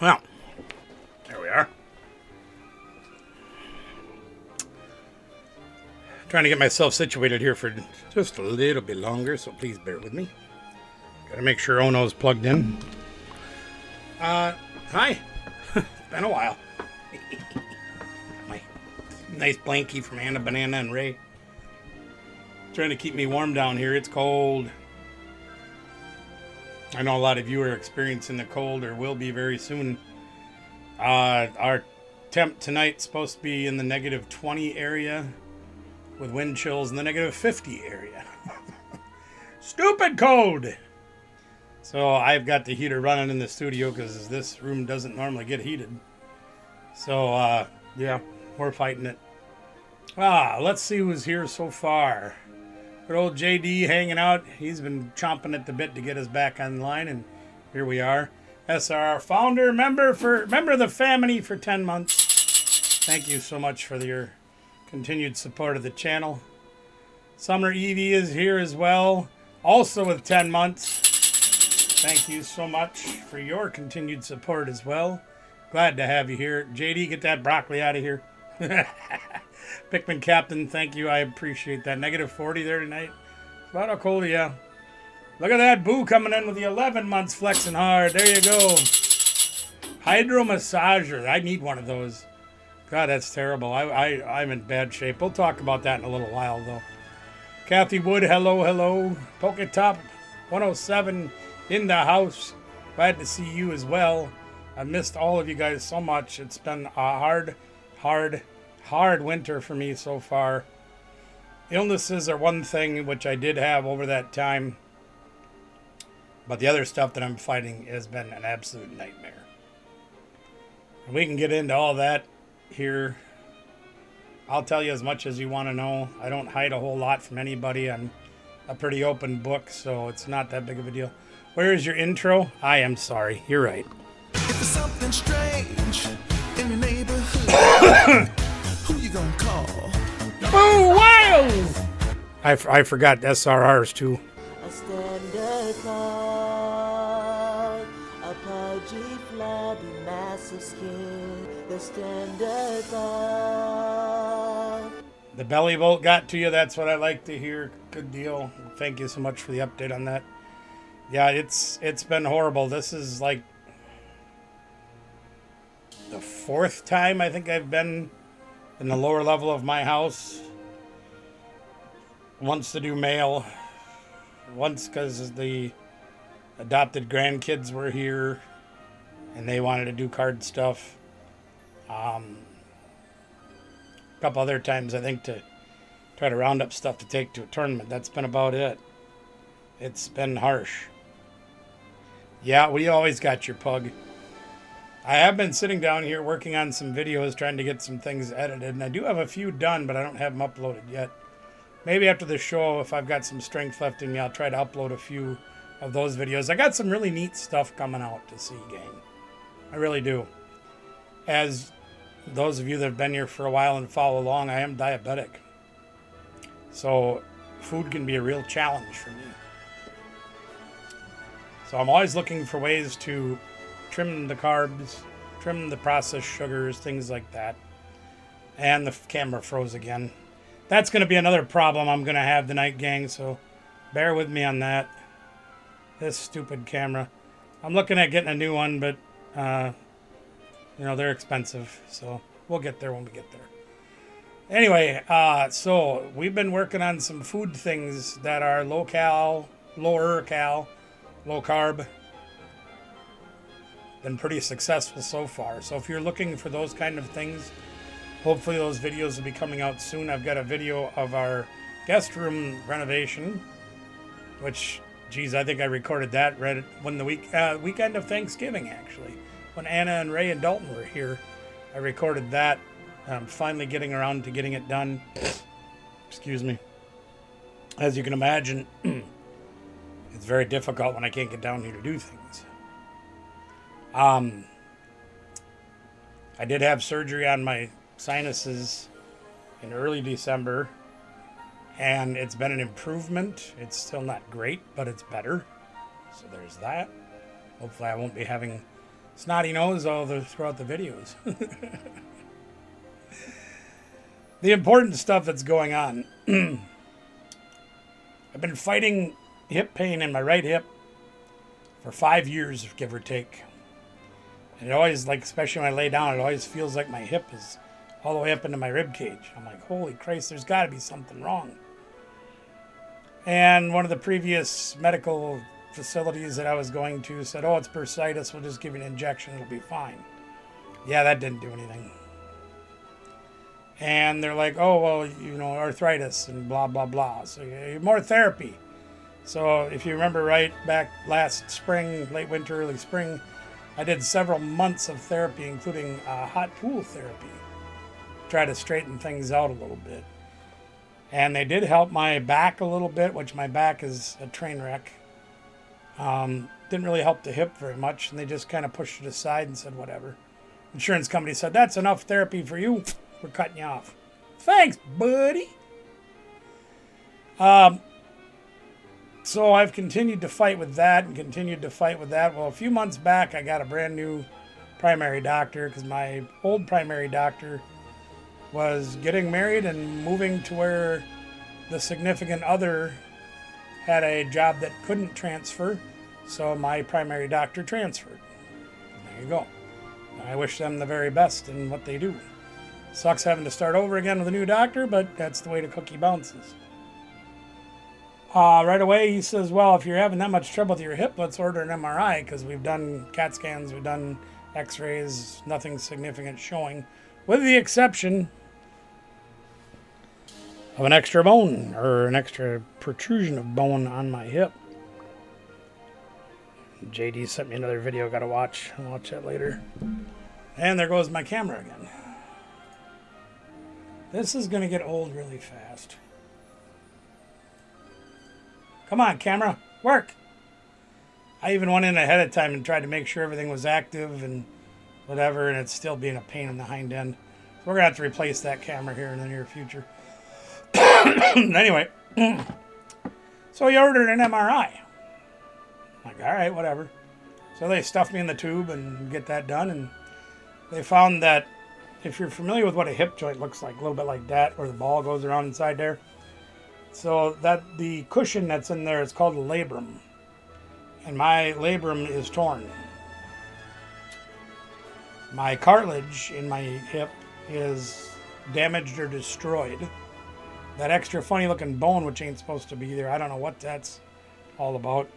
Well, there we are. Trying to get myself situated here for just a little bit longer, so please bear with me. Gotta make sure Ono's plugged in. Hi. It's been a while. My nice blankie from Anna, Banana, and Ray. Trying to keep me warm down here. It's cold. I know a lot of you are experiencing the cold or will be very soon. Our temp tonight's supposed to be in the negative 20 area with wind chills in the negative 50 area. Stupid cold! So I've got the heater running in the studio because this room doesn't normally get heated. So, yeah, we're fighting it. Let's see who's here so far. Good old JD hanging out. He's been chomping at the bit to get us back online, and here we are. SRR founder, member of the family for 10 months. Thank you so much for your continued support of the channel. Summer Evie is here as well, also with 10 months. Thank you so much for your continued support as well. Glad to have you here. JD, get that broccoli out of here. Pikmin Captain, thank you. I appreciate that. Negative 40 there tonight. About how cold, yeah. Look at that Boo coming in with the 11 months flexing hard. There you go. Hydro massager. I need one of those. God, that's terrible. I'm in bad shape. We'll talk about that in a little while, though. Kathy Wood, hello, hello. Poketop 107 in the house. Glad to see you as well. I missed all of you guys so much. It's been a hard winter for me so far. Illnesses are one thing which I did have over that time, but the other stuff that I'm fighting has been an absolute nightmare. And we can get into all that here. I'll tell you as much as you want to know. I don't hide a whole lot from anybody. I'm a pretty open book, so it's not that big of a deal. Where is your intro? I am sorry. You're right. If there's something strange in your neighborhood, who you gonna call? Oh, wild! I forgot SRRs too. A standard thought, a pudgy, flabby, massive skin. The standard thought. The belly bolt got to you. That's what I like to hear. Good deal. Thank you so much for the update on that. Yeah, it's been horrible. This is like the 4th time I think I've been in the lower level of my house. Once to do mail. Once because the adopted grandkids were here and they wanted to do card stuff. A couple other times I think to try to round up stuff to take to a tournament. That's been about it. It's been harsh. Yeah, we always got your pug. I have been sitting down here working on some videos, trying to get some things edited, and I do have a few done, but I don't have them uploaded yet. Maybe after the show, if I've got some strength left in me, I'll try to upload a few of those videos. I got some really neat stuff coming out to see, gang. I really do. As those of you that have been here for a while and follow along, I am diabetic. So food can be a real challenge for me. So I'm always looking for ways to trim the carbs, trim the processed sugars, things like that. And the camera froze again. That's going to be another problem I'm going to have tonight, gang, so bear with me on that. This stupid camera. I'm looking at getting a new one, but, you know, they're expensive, so we'll get there when we get there. Anyway, so we've been working on some food things that are lower cal, low carb. Been pretty successful so far. So if you're looking for those kind of things, hopefully those videos will be coming out soon. I've got a video of our guest room renovation, which, geez, I think I recorded that when the weekend of Thanksgiving, actually. When Anna and Ray and Dalton were here, I recorded that. I'm finally getting around to getting it done. Excuse me. As you can imagine, it's very difficult when I can't get down here to do things. I did have surgery on my sinuses in early December, and it's been an improvement. It's still not great, but it's better. So there's that. Hopefully I won't be having snotty nose throughout the videos. The important stuff that's going on. I've been fighting hip pain in my right hip for 5 years, give or take. And it always, like, especially when I lay down, it always feels like my hip is all the way up into my rib cage. I'm like, holy Christ, there's got to be something wrong. And one of the previous medical facilities that I was going to said, oh, it's bursitis, we'll just give you an injection, it'll be fine. Yeah, that didn't do anything. And they're like, oh, well, you know, arthritis and blah, blah, blah. So more therapy. So if you remember right, back last spring, late winter, early spring, I did several months of therapy, including hot pool therapy. Try to straighten things out a little bit. And they did help my back a little bit, which my back is a train wreck. Didn't really help the hip very much, and they just kind of pushed it aside and said, whatever. Insurance company said, that's enough therapy for you. We're cutting you off. Thanks, buddy. So I've continued to fight with that and continued to fight with that. Well, a few months back, I got a brand new primary doctor because my old primary doctor was getting married and moving to where the significant other had a job that couldn't transfer. So my primary doctor transferred. There you go. I wish them the very best in what they do. Sucks having to start over again with a new doctor, but that's the way the cookie bounces. Right away, he says, well, if you're having that much trouble with your hip, let's order an MRI, because we've done CAT scans, we've done x-rays, nothing significant showing, with the exception of an extra bone, or an extra protrusion of bone on my hip. JD sent me another video, gotta watch. I'll watch that later. And there goes my camera again. This is gonna get old really fast. Come on, camera, work. I even went in ahead of time and tried to make sure everything was active and whatever, and it's still being a pain in the hind end. So we're gonna have to replace that camera here in the near future. Anyway, so he ordered an MRI. I'm like, all right, whatever. So they stuffed me in the tube and get that done, and they found that if you're familiar with what a hip joint looks like, a little bit like that, where the ball goes around inside there. So that the cushion that's in there is called a labrum. And my labrum is torn. My cartilage in my hip is damaged or destroyed. That extra funny looking bone, which ain't supposed to be there, I don't know what that's all about.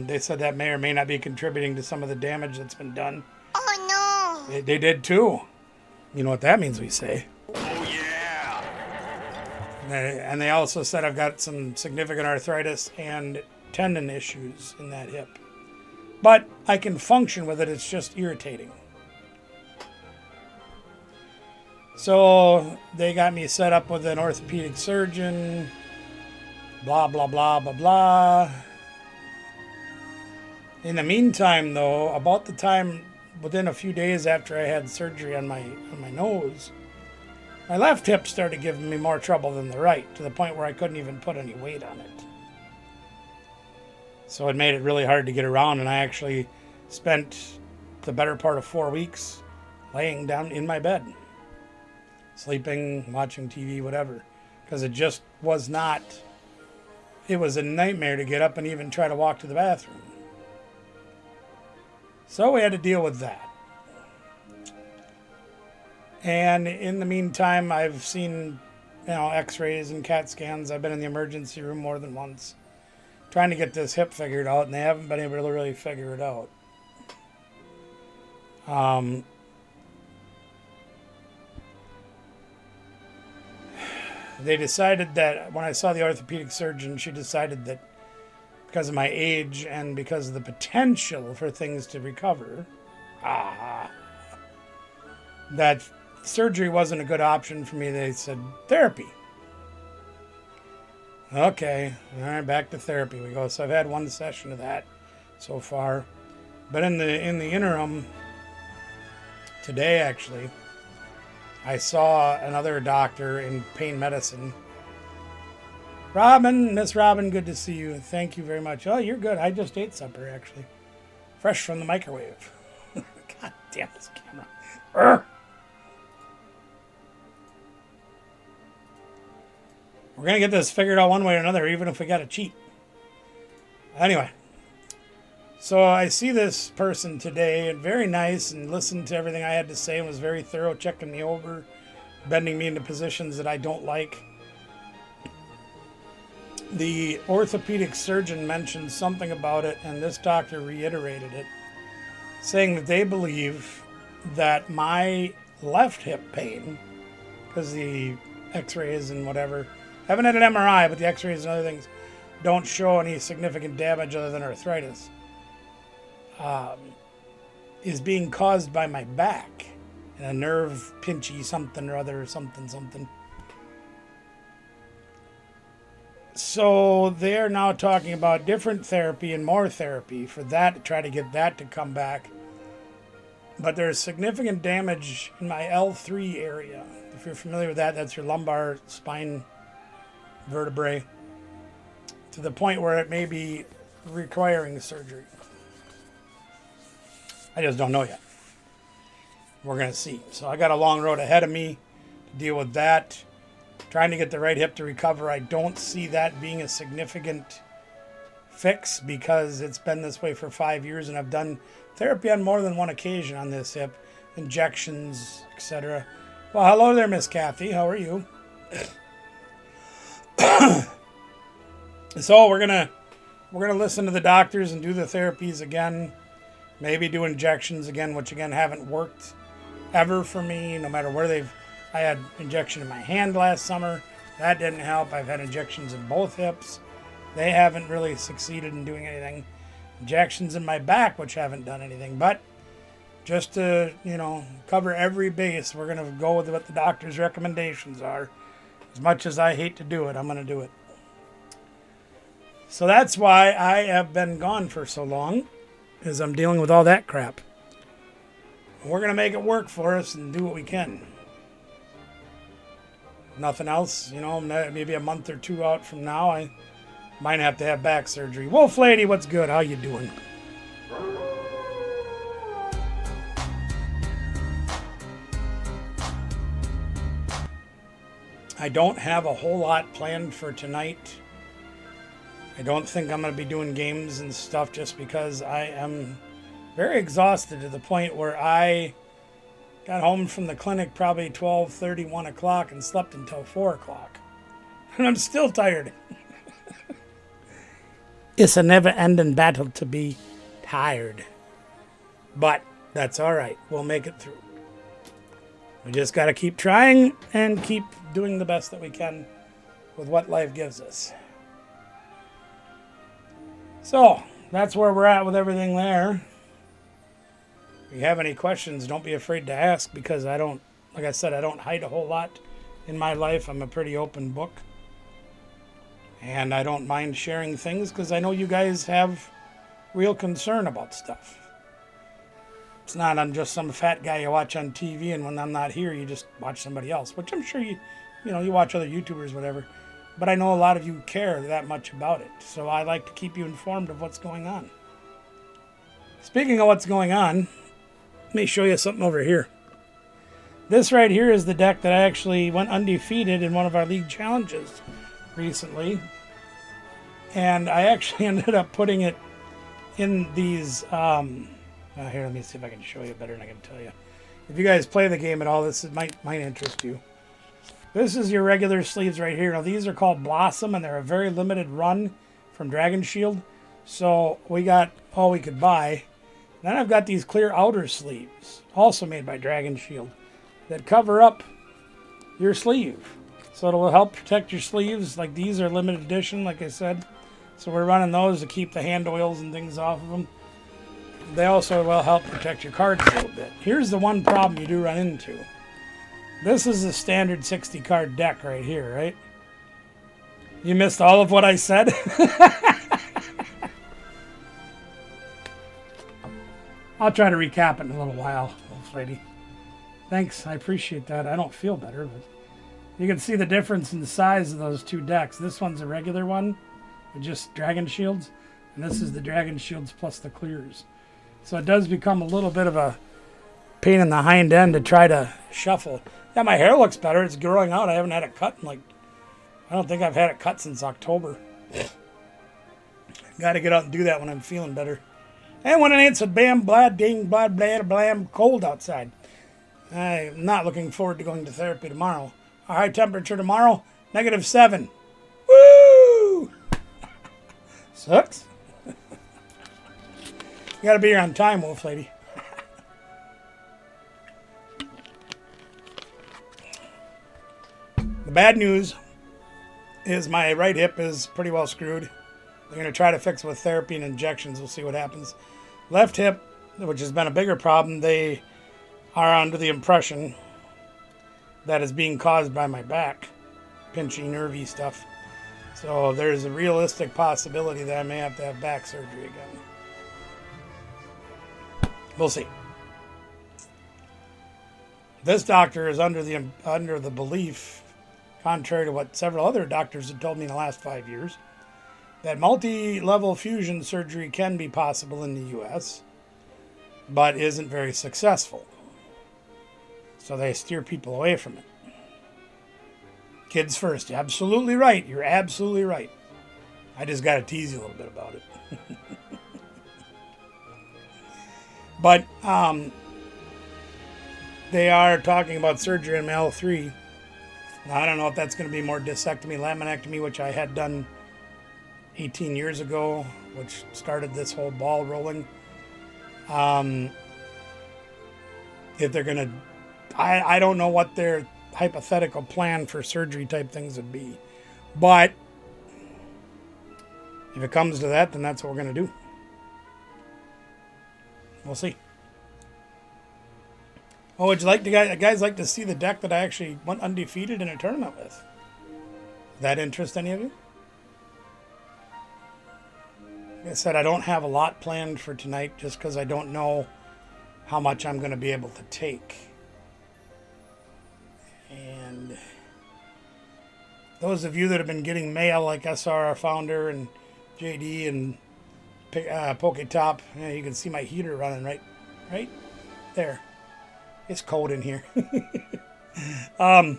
They said that may or may not be contributing to some of the damage that's been done. Oh no! They did too. You know what that means, we say. Oh yeah! And they also said I've got some significant arthritis and tendon issues in that hip. But I can function with it, it's just irritating. So they got me set up with an orthopedic surgeon, blah, blah, blah, blah, blah. In the meantime, though, about the time, within a few days after I had surgery on my nose, my left hip started giving me more trouble than the right, to the point where I couldn't even put any weight on it. So it made it really hard to get around, and I actually spent the better part of 4 weeks laying down in my bed, sleeping, watching TV, whatever, because it just was not, it was a nightmare to get up and even try to walk to the bathroom. So we had to deal with that. And in the meantime, I've seen, x-rays and CAT scans. I've been in the emergency room more than once trying to get this hip figured out, and they haven't been able to really figure it out. They decided that, when I saw the orthopedic surgeon, she decided that because of my age and because of the potential for things to recover, that surgery wasn't a good option for me. They said, therapy. Okay, all right, back to therapy we go. So I've had one session of that so far. But in the interim, today actually, I saw another doctor in pain medicine. Robin, Miss Robin, good to see you. Thank you very much. Oh, you're good. I just ate supper, actually. Fresh from the microwave. God damn this camera. Urgh. We're going to get this figured out one way or another, even if we got to cheat. Anyway. So I see this person today, and very nice, and listened to everything I had to say, and was very thorough, checking me over, bending me into positions that I don't like. The orthopedic surgeon mentioned something about it, and this doctor reiterated it, saying that they believe that my left hip pain, because the x-rays and whatever, haven't had an MRI, but the x-rays and other things don't show any significant damage other than arthritis, is being caused by my back and a nerve pinchy something or other, something. So they're now talking about different therapy and more therapy for that, to try to get that to come back. But there's significant damage in my L3 area. If you're familiar with that, that's your lumbar spine vertebrae, to the point where it may be requiring surgery. I just don't know yet. We're going to see. So I got a long road ahead of me to deal with that. Trying to get the right hip to recover. I don't see that being a significant fix because it's been this way for 5 years, and I've done therapy on more than one occasion on this hip, injections, etc. Well, hello there, Miss Kathy. How are you? So we're gonna listen to the doctors and do the therapies again. Maybe do injections again, which again haven't worked ever for me, no matter where they've... I had injection in my hand last summer. That didn't help. I've had injections in both hips. They haven't really succeeded in doing anything. Injections in my back, which haven't done anything. But just to, cover every base, we're going to go with what the doctor's recommendations are. As much as I hate to do it, I'm going to do it. So that's why I have been gone for so long, is I'm dealing with all that crap. We're going to make it work for us and do what we can. Nothing else, maybe a month or two out from now, I might have to have back surgery. Wolf Lady, what's good? How you doing? I don't have a whole lot planned for tonight. I don't think I'm going to be doing games and stuff just because I am very exhausted to the point where I got home from the clinic probably 12:30, 1 o'clock and slept until 4 o'clock. And I'm still tired. It's a never-ending battle to be tired. But that's all right. We'll make it through. We just got to keep trying and keep doing the best that we can with what life gives us. So, that's where we're at with everything there. If you have any questions, don't be afraid to ask, because I don't hide a whole lot in my life. I'm a pretty open book. And I don't mind sharing things because I know you guys have real concern about stuff. It's not I'm just some fat guy you watch on TV, and when I'm not here, you just watch somebody else, which I'm sure you watch other YouTubers, whatever. But I know a lot of you care that much about it. So I like to keep you informed of what's going on. Speaking of what's going on, let me show you something over here. This right here is the deck that I actually went undefeated in one of our league challenges recently. And I actually ended up putting it in these... here, let me see if I can show you better than I can tell you. If you guys play the game at all, this might interest you. This is your regular sleeves right here. Now, these are called Blossom, and they're a very limited run from Dragon Shield. So we got all we could buy. Then I've got these clear outer sleeves, also made by Dragon Shield, that cover up your sleeve. So it'll help protect your sleeves. Like, these are limited edition, like I said. So we're running those to keep the hand oils and things off of them. They also will help protect your cards a little bit. Here's the one problem you do run into. This is a standard 60 card deck right here, right? You missed all of what I said? I'll try to recap it in a little while, lady. Thanks, I appreciate that. I don't feel better, but you can see the difference in the size of those two decks. This one's a regular one with just Dragon Shields, and this is the Dragon Shields plus the clears. So it does become a little bit of a pain in the hind end to try to shuffle. Yeah, my hair looks better. It's growing out. I haven't had it cut in I don't think I've had it cut since October. Got to get out and do that when I'm feeling better. And when it ain't so damn blam cold outside. I'm not looking forward to going to therapy tomorrow. Our high temperature tomorrow, -7. Woo! Sucks. You gotta be here on time, Wolf Lady. The bad news is my right hip is pretty well screwed. They're going to try to fix it with therapy and injections. We'll see what happens. Left hip, which has been a bigger problem, they are under the impression that is being caused by my back. Pinchy, nervy stuff. So there's a realistic possibility that I may have to have back surgery again. We'll see. This doctor is under the belief, contrary to what several other doctors have told me in the last 5 years, that multi-level fusion surgery can be possible in the U.S., but isn't very successful. So they steer people away from it. Kids first. You're absolutely right. You're absolutely right. I just got to tease you a little bit about it. But they are talking about surgery in my L3. Now, I don't know if that's going to be more discectomy, laminectomy, which I had done 18 years ago, which started this whole ball rolling. If they're going to, I don't know what their hypothetical plan for surgery type things would be. But if it comes to that, then that's what we're going to do. We'll see. Oh, would you like to guys like to see the deck that I actually went undefeated in a tournament with? That interest any of you? Like I said, I don't have a lot planned for tonight just because I don't know how much I'm going to be able to take. And those of you that have been getting mail like SR, our founder, and JD and Poketop, yeah, you can see my heater running right there. It's cold in here. What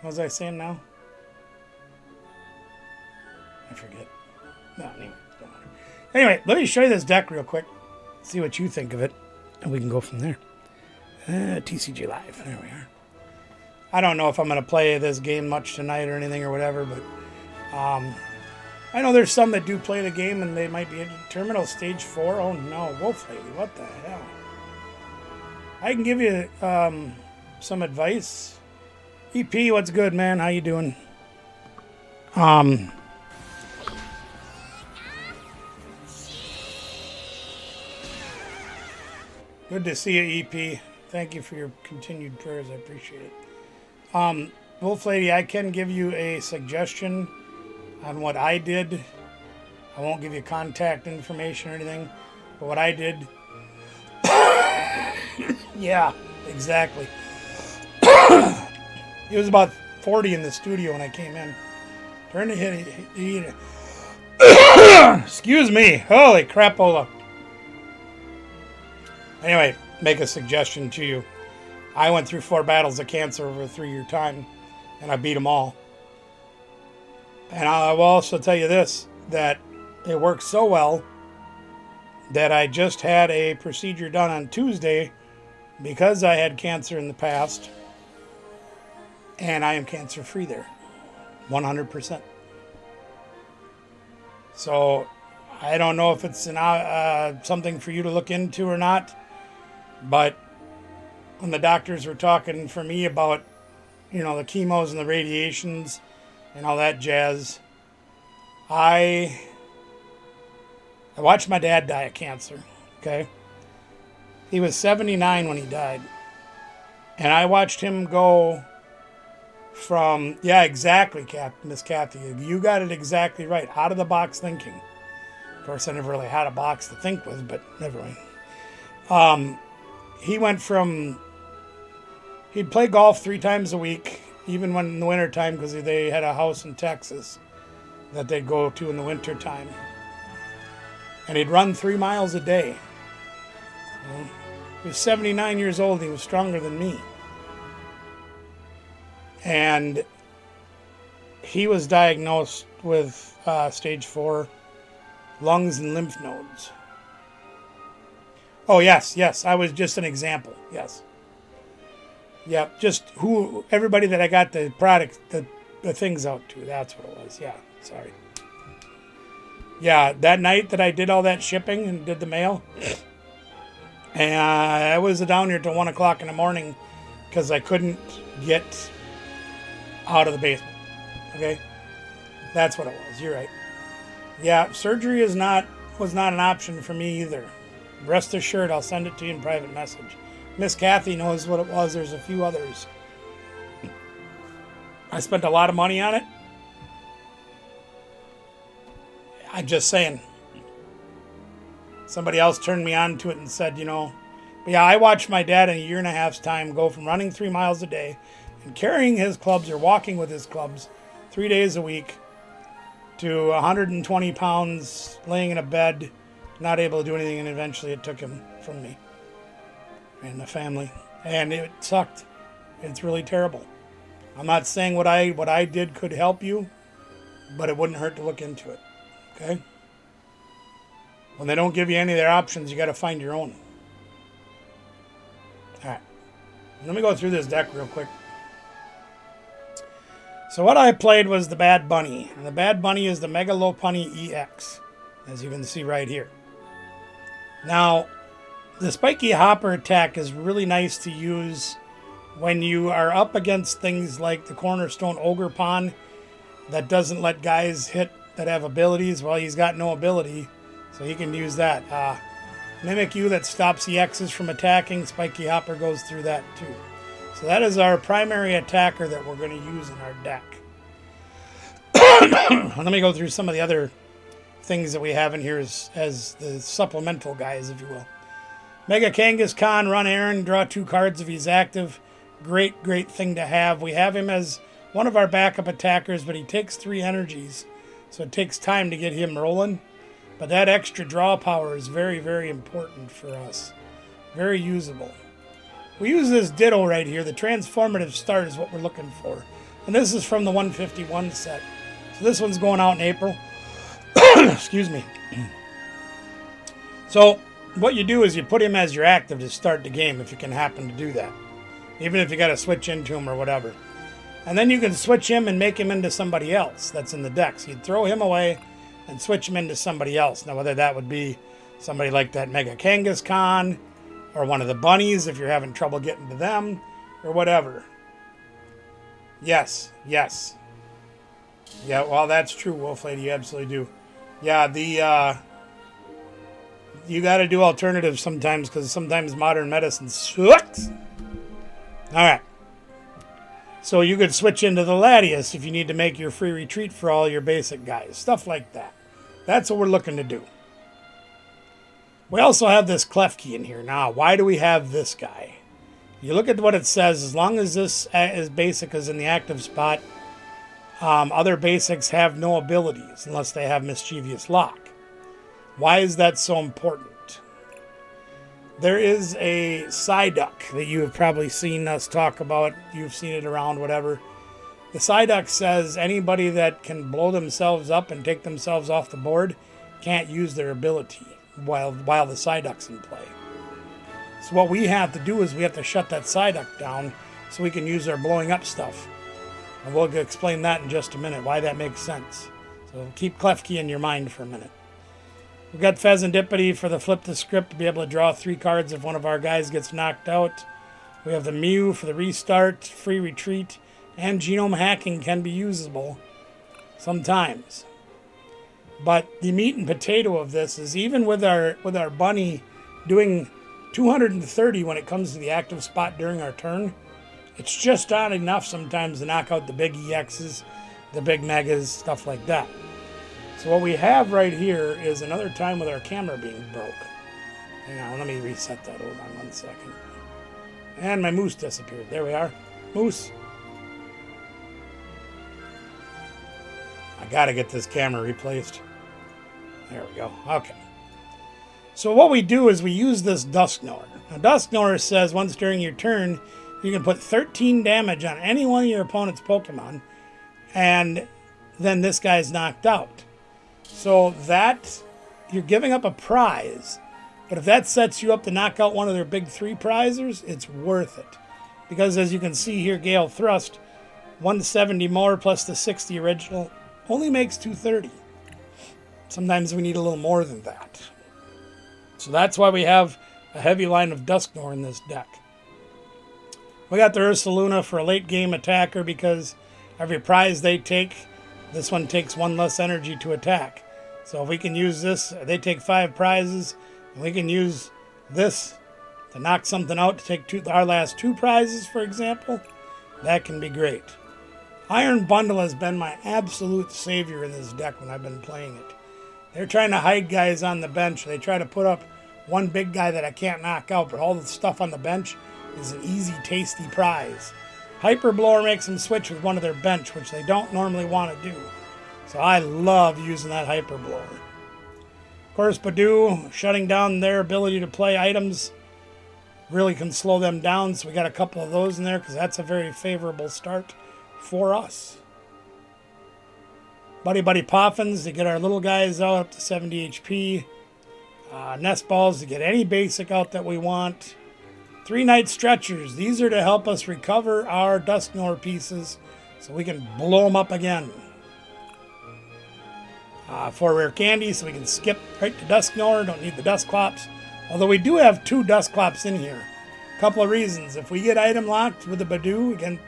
was I saying now? I forget. No, anyway, don't matter. Anyway, let me show you this deck real quick. See what you think of it, and we can go from there. TCG Live. There we are. I don't know if I'm going to play this game much tonight or anything or whatever, but I know there's some that do play the game and they might be in Terminal Stage 4. Oh no, Wolf Lady, what the hell? I can give you some advice. EP, what's good, man? How you doing? Good to see you, EP. Thank you for your continued prayers. I appreciate it. Wolf Lady, I can give you a suggestion on what I did. I won't give you contact information or anything, but what I did. Yeah, exactly. It was about 40 in the studio when I came in. Turn the heat. Excuse me. Holy crapola. Anyway, make a suggestion to you. I went through 4 battles of cancer over a 3-year time, and I beat them all. And I will also tell you this, that it worked so well that I just had a procedure done on Tuesday because I had cancer in the past, and I am cancer-free there, 100%. So I don't know if it's something for you to look into or not, but when the doctors were talking for me about, the chemos and the radiations and all that jazz, I watched my dad die of cancer, okay? He was 79 when he died. And I watched him go from, yeah, exactly, Miss Kathy. You got it exactly right. Out of the box thinking. Of course, I never really had a box to think with, but never mind. He went from, he'd play golf 3 times a week, even when in the wintertime, because they had a house in Texas that they'd go to in the wintertime. And he'd run 3 miles a day. He was 79 years old. He was stronger than me. And he was diagnosed with stage 4 lungs and lymph nodes. Oh, yes. I was just an example. Yes. Yep. Just everybody that I got the product, the things out to. That's what it was. Yeah. Sorry. Yeah. That night that I did all that shipping and did the mail, and I was down here till 1 o'clock in the morning because I couldn't get out of the basement. Okay. That's what it was. You're right. Yeah. Surgery was not an option for me either. Rest assured, I'll send it to you in private message. Miss Kathy knows what it was. There's a few others. I spent a lot of money on it. I'm just saying. Somebody else turned me on to it and said, but yeah, I watched my dad in a 1.5 years' time go from running 3 miles a day and carrying his clubs or walking with his clubs 3 days a week to 120 pounds, laying in a bed, not able to do anything, and eventually it took him from me and the family. And it sucked. It's really terrible. I'm not saying what I did could help you, but it wouldn't hurt to look into it. Okay? When they don't give you any of their options, you got to find your own. All right. Let me go through this deck real quick. So what I played was the Bad Bunny. And the Bad Bunny is the Mega Lopunny EX, as you can see right here. Now, the Spiky Hopper attack is really nice to use when you are up against things like the Cornerstone Ogre Pawn that doesn't let guys hit that have abilities. Well, he's got no ability, so he can use that. Mimic You that stops EXs from attacking. Spiky Hopper goes through that too. So that is our primary attacker that we're going to use in our deck. Let me go through some of the other things that we have in here as the supplemental guys, if you will. Mega Kangaskhan, run Aaron, draw 2 cards if he's active. Great thing to have. We have him as one of our backup attackers, but he takes 3 energies, so it takes time to get him rolling. But that extra draw power is very, very important for us. Very usable. We use this Ditto right here. The Transformative Start is what we're looking for. And this is from the 151 set. So this one's going out in April. Excuse me. So what you do is you put him as your active to start the game if you can happen to do that. Even if you got to switch into him or whatever. And then you can switch him and make him into somebody else that's in the deck. So you'd throw him away and switch him into somebody else. Now whether that would be somebody like that Mega Kangaskhan or one of the bunnies if you're having trouble getting to them or whatever. Yes. Yeah, well, that's true, Wolf Lady. You absolutely do. Yeah, you got to do alternatives sometimes because sometimes modern medicine sucks. All right. So you could switch into the Latias if you need to make your free retreat for all your basic guys. Stuff like that. That's what we're looking to do. We also have this Klefki in here. Now, why do we have this guy? You look at what it says. As long as this is basic is in the active spot, other basics have no abilities unless they have Mischievous Lock. Why is that so important? There is a Psyduck that you have probably seen us talk about. You've seen it around, whatever. The Psyduck says anybody that can blow themselves up and take themselves off the board can't use their ability while the Psyduck's in play. So what we have to do is we have to shut that Psyduck down so we can use our blowing up stuff. And we'll explain that in just a minute, why that makes sense. So keep Klefki in your mind for a minute. We've got Pheasantipity for the flip the script to be able to draw 3 cards if one of our guys gets knocked out. We have the Mew for the restart, free retreat, and genome hacking can be usable sometimes. But the meat and potato of this is even with our bunny doing 230 when it comes to the active spot during our turn, it's just not enough sometimes to knock out the big EXs, the big megas, stuff like that. So what we have right here is another time with our camera being broke. Hang on, let me reset that. Hold on 1 second. And my moose disappeared. There we are. Moose. I gotta get this camera replaced. There we go. Okay. So what we do is we use this Dusknoir. Now Dusknoir says once during your turn, you can put 13 damage on any one of your opponent's Pokemon, and then this guy's knocked out. So that, you're giving up a prize, but if that sets you up to knock out one of their big 3 prizers, it's worth it. Because as you can see here, Gale Thrust, 170 more plus the 60 original, only makes 230. Sometimes we need a little more than that. So that's why we have a heavy line of Dusknoir in this deck. We got the Ursaluna for a late game attacker because every prize they take, this one takes 1 less energy to attack. So if we can use this, they take 5 prizes, and we can use this to knock something out to take our last 2 prizes, for example, that can be great. Iron Bundle has been my absolute savior in this deck when I've been playing it. They're trying to hide guys on the bench. They try to put up one big guy that I can't knock out, but all the stuff on the bench is an easy, tasty prize. Hyper Blower makes them switch with one of their bench, which they don't normally want to do. So I love using that Hyper Blower. Of course, Badoo, shutting down their ability to play items, really can slow them down. So we got a couple of those in there because that's a very favorable start for us. Buddy Buddy Poffins to get our little guys out up to 70 HP. Nest Balls to get any basic out that we want. 3 Night Stretchers. These are to help us recover our Dusknoir pieces so we can blow them up again. 4 Rare Candies so we can skip right to Dusknoir. Don't need the Dusclops. Although we do have 2 Dusclops in here. A couple of reasons. If we get item locked with the Badoo, again,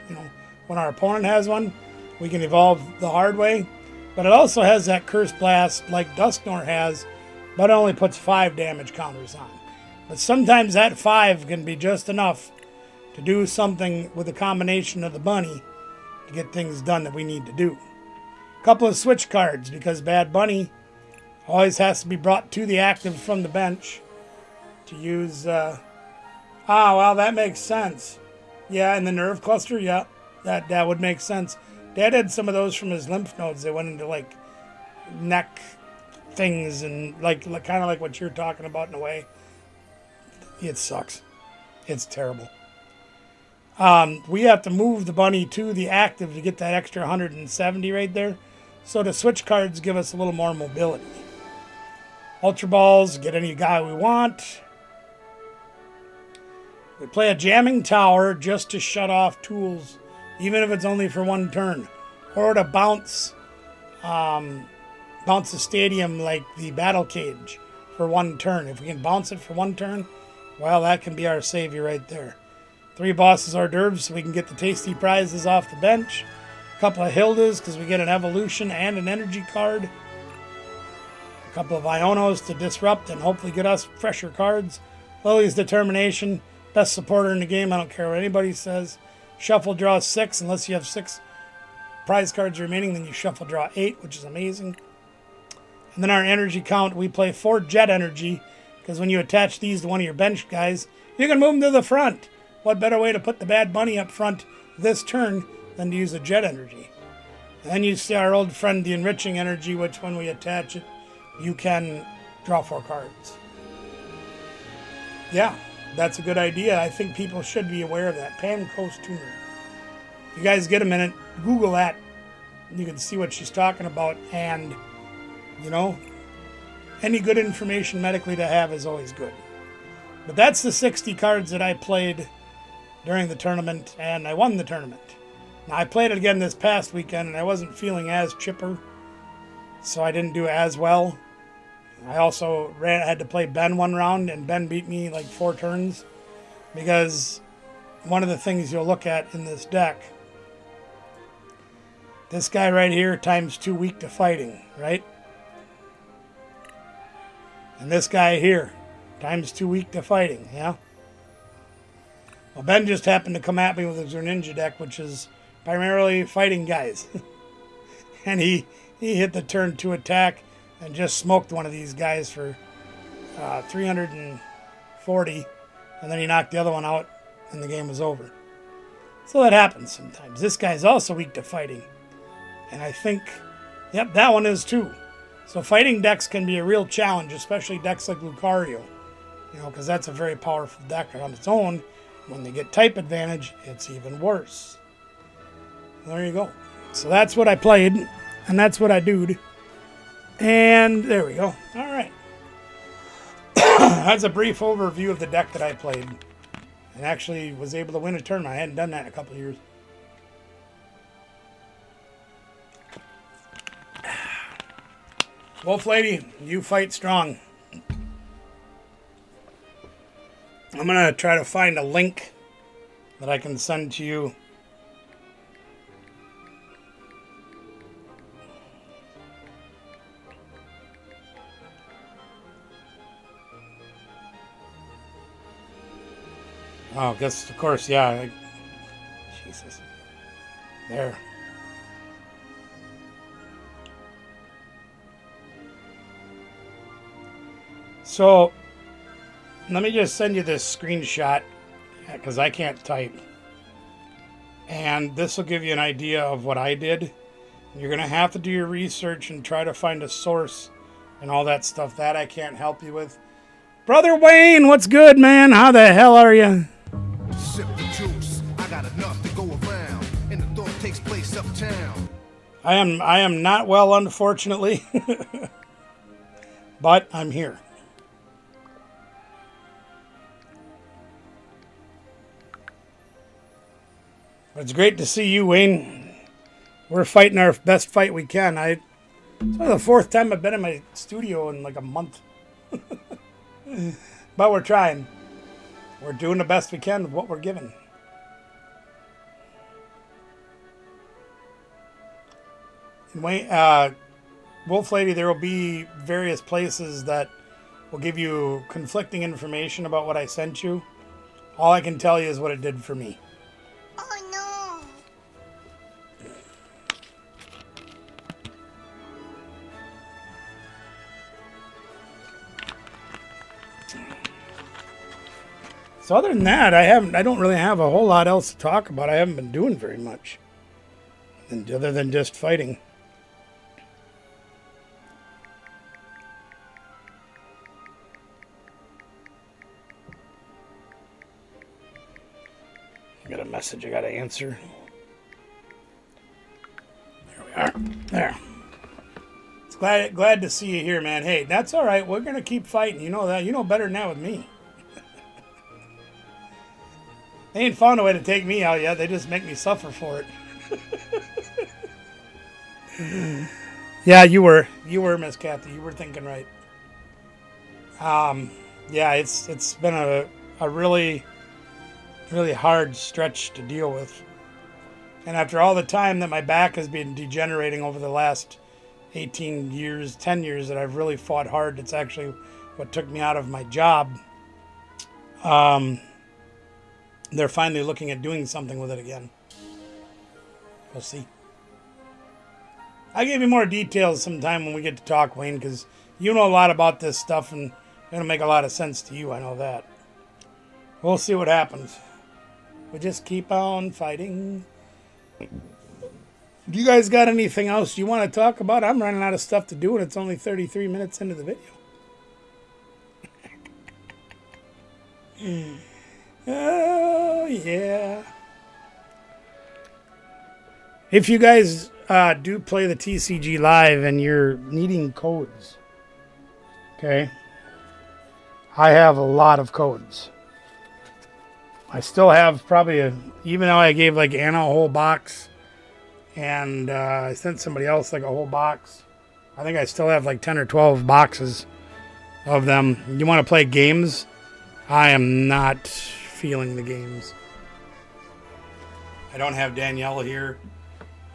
when our opponent has one, we can evolve the hard way. But it also has that Curse Blast like Dusknoir has, but it only puts 5 damage counters on. But sometimes that 5 can be just enough to do something with a combination of the bunny to get things done that we need to do. A couple of switch cards, because Bad Bunny always has to be brought to the active from the bench to use... well, that makes sense. Yeah, and the Nerve Cluster, yeah, that would make sense. Dad had some of those from his lymph nodes. They went into like neck things and like kind of like what you're talking about in a way. It sucks. It's terrible. We have to move the bunny to the active to get that extra 170 right there. So the switch cards give us a little more mobility. Ultra Balls, get any guy we want. We play a Jamming Tower just to shut off tools, even if it's only for 1 turn. Or to bounce the stadium like the Battle Cage for 1 turn. If we can bounce it for 1 turn, well, that can be our savior right there. 3 Bosses Hors d'oeuvres so we can get the tasty prizes off the bench. A couple of Hildas because we get an evolution and an energy card. A couple of Ionos to disrupt and hopefully get us fresher cards. Lily's Determination, best supporter in the game. I don't care what anybody says. Shuffle draw 6 unless you have 6 prize cards remaining. Then you shuffle draw 8, which is amazing. And then our energy count, we play 4 Jet Energy because when you attach these to one of your bench guys, you can move them to the front. What better way to put the Bad Bunny up front this turn than to use a Jet Energy? And then you see our old friend, the Enriching Energy, which when we attach it, you can draw 4 cards. Yeah, that's a good idea. I think people should be aware of that. Pan Coast Tuner. If you guys get a minute, Google that. You can see what she's talking about. And, any good information medically to have is always good. But that's the 60 cards that I played during the tournament, and I won the tournament. Now, I played it again this past weekend, and I wasn't feeling as chipper, so I didn't do as well. I also had to play Ben 1 round, and Ben beat me like 4 turns, because one of the things you'll look at in this deck, this guy right here times 2 weak to fighting, right? And this guy here times 2 weak to fighting, yeah? Well, Ben just happened to come at me with his Greninja deck, which is primarily fighting guys. And he hit the turn 2 attack and just smoked one of these guys for 340. And then he knocked the other one out and the game was over. So that happens sometimes. This guy's also weak to fighting. And I think, yep, that one is too. So fighting decks can be a real challenge, especially decks like Lucario. You know, because that's a very powerful deck on its own. When they get type advantage, it's even worse. There you go. So that's what I played, and that's what I doed. And there we go. All right. That's a brief overview of the deck that I played. And actually was able to win a tournament. I hadn't done that in a couple of years. Wolf Lady, you fight strong. I'm going to try to find a link that I can send to you. Oh, I guess, of course, yeah. Jesus. There. So, let me just send you this screenshot, because I can't type. And this will give you an idea of what I did. You're going to have to do your research and try to find a source and all that stuff. That I can't help you with. Brother Wayne, what's good, man? How the hell are you? Sip the juice. I got enough to go around, and the thought takes place uptown. I am not well, unfortunately. But I'm here. It's great to see you, Wayne. We're fighting our best fight we can. It's only the fourth time I've been in my studio in like a month. But we're trying. We're doing the best we can with what we're given. And Wayne, Wolf Lady, there will be various places that will give you conflicting information about what I sent you. All I can tell you is what it did for me. Oh no! So other than that, I don't really have a whole lot else to talk about. I haven't been doing very much, and other than just fighting. I got a message I got to answer. There we are. There. It's glad to see you here, man. Hey, that's all right. We're gonna keep fighting. You know that. You know better than that with me. They ain't found a way to take me out yet. They just make me suffer for it. Yeah, you were, Miss Kathy. You were thinking right. Yeah, it's been a really, really hard stretch to deal with. And after all the time that my back has been degenerating over the last 18 years, 10 years that I've really fought hard, it's actually what took me out of my job. They're finally looking at doing something with it again. We'll see. I'll give you more details sometime when we get to talk, Wayne, because you know a lot about this stuff and it'll make a lot of sense to you. I know that. We'll see what happens. We just keep on fighting. Do you guys got anything else you want to talk about? I'm running out of stuff to do and it's only 33 minutes into the video. Oh, yeah. If you guys do play the TCG Live and you're needing codes, okay, I have a lot of codes. I still have probably, even though I gave like Anna a whole box and I sent somebody else like a whole box, I think I still have like 10 or 12 boxes of them. You want to play games? I am not feeling the games. I don't have Danielle here,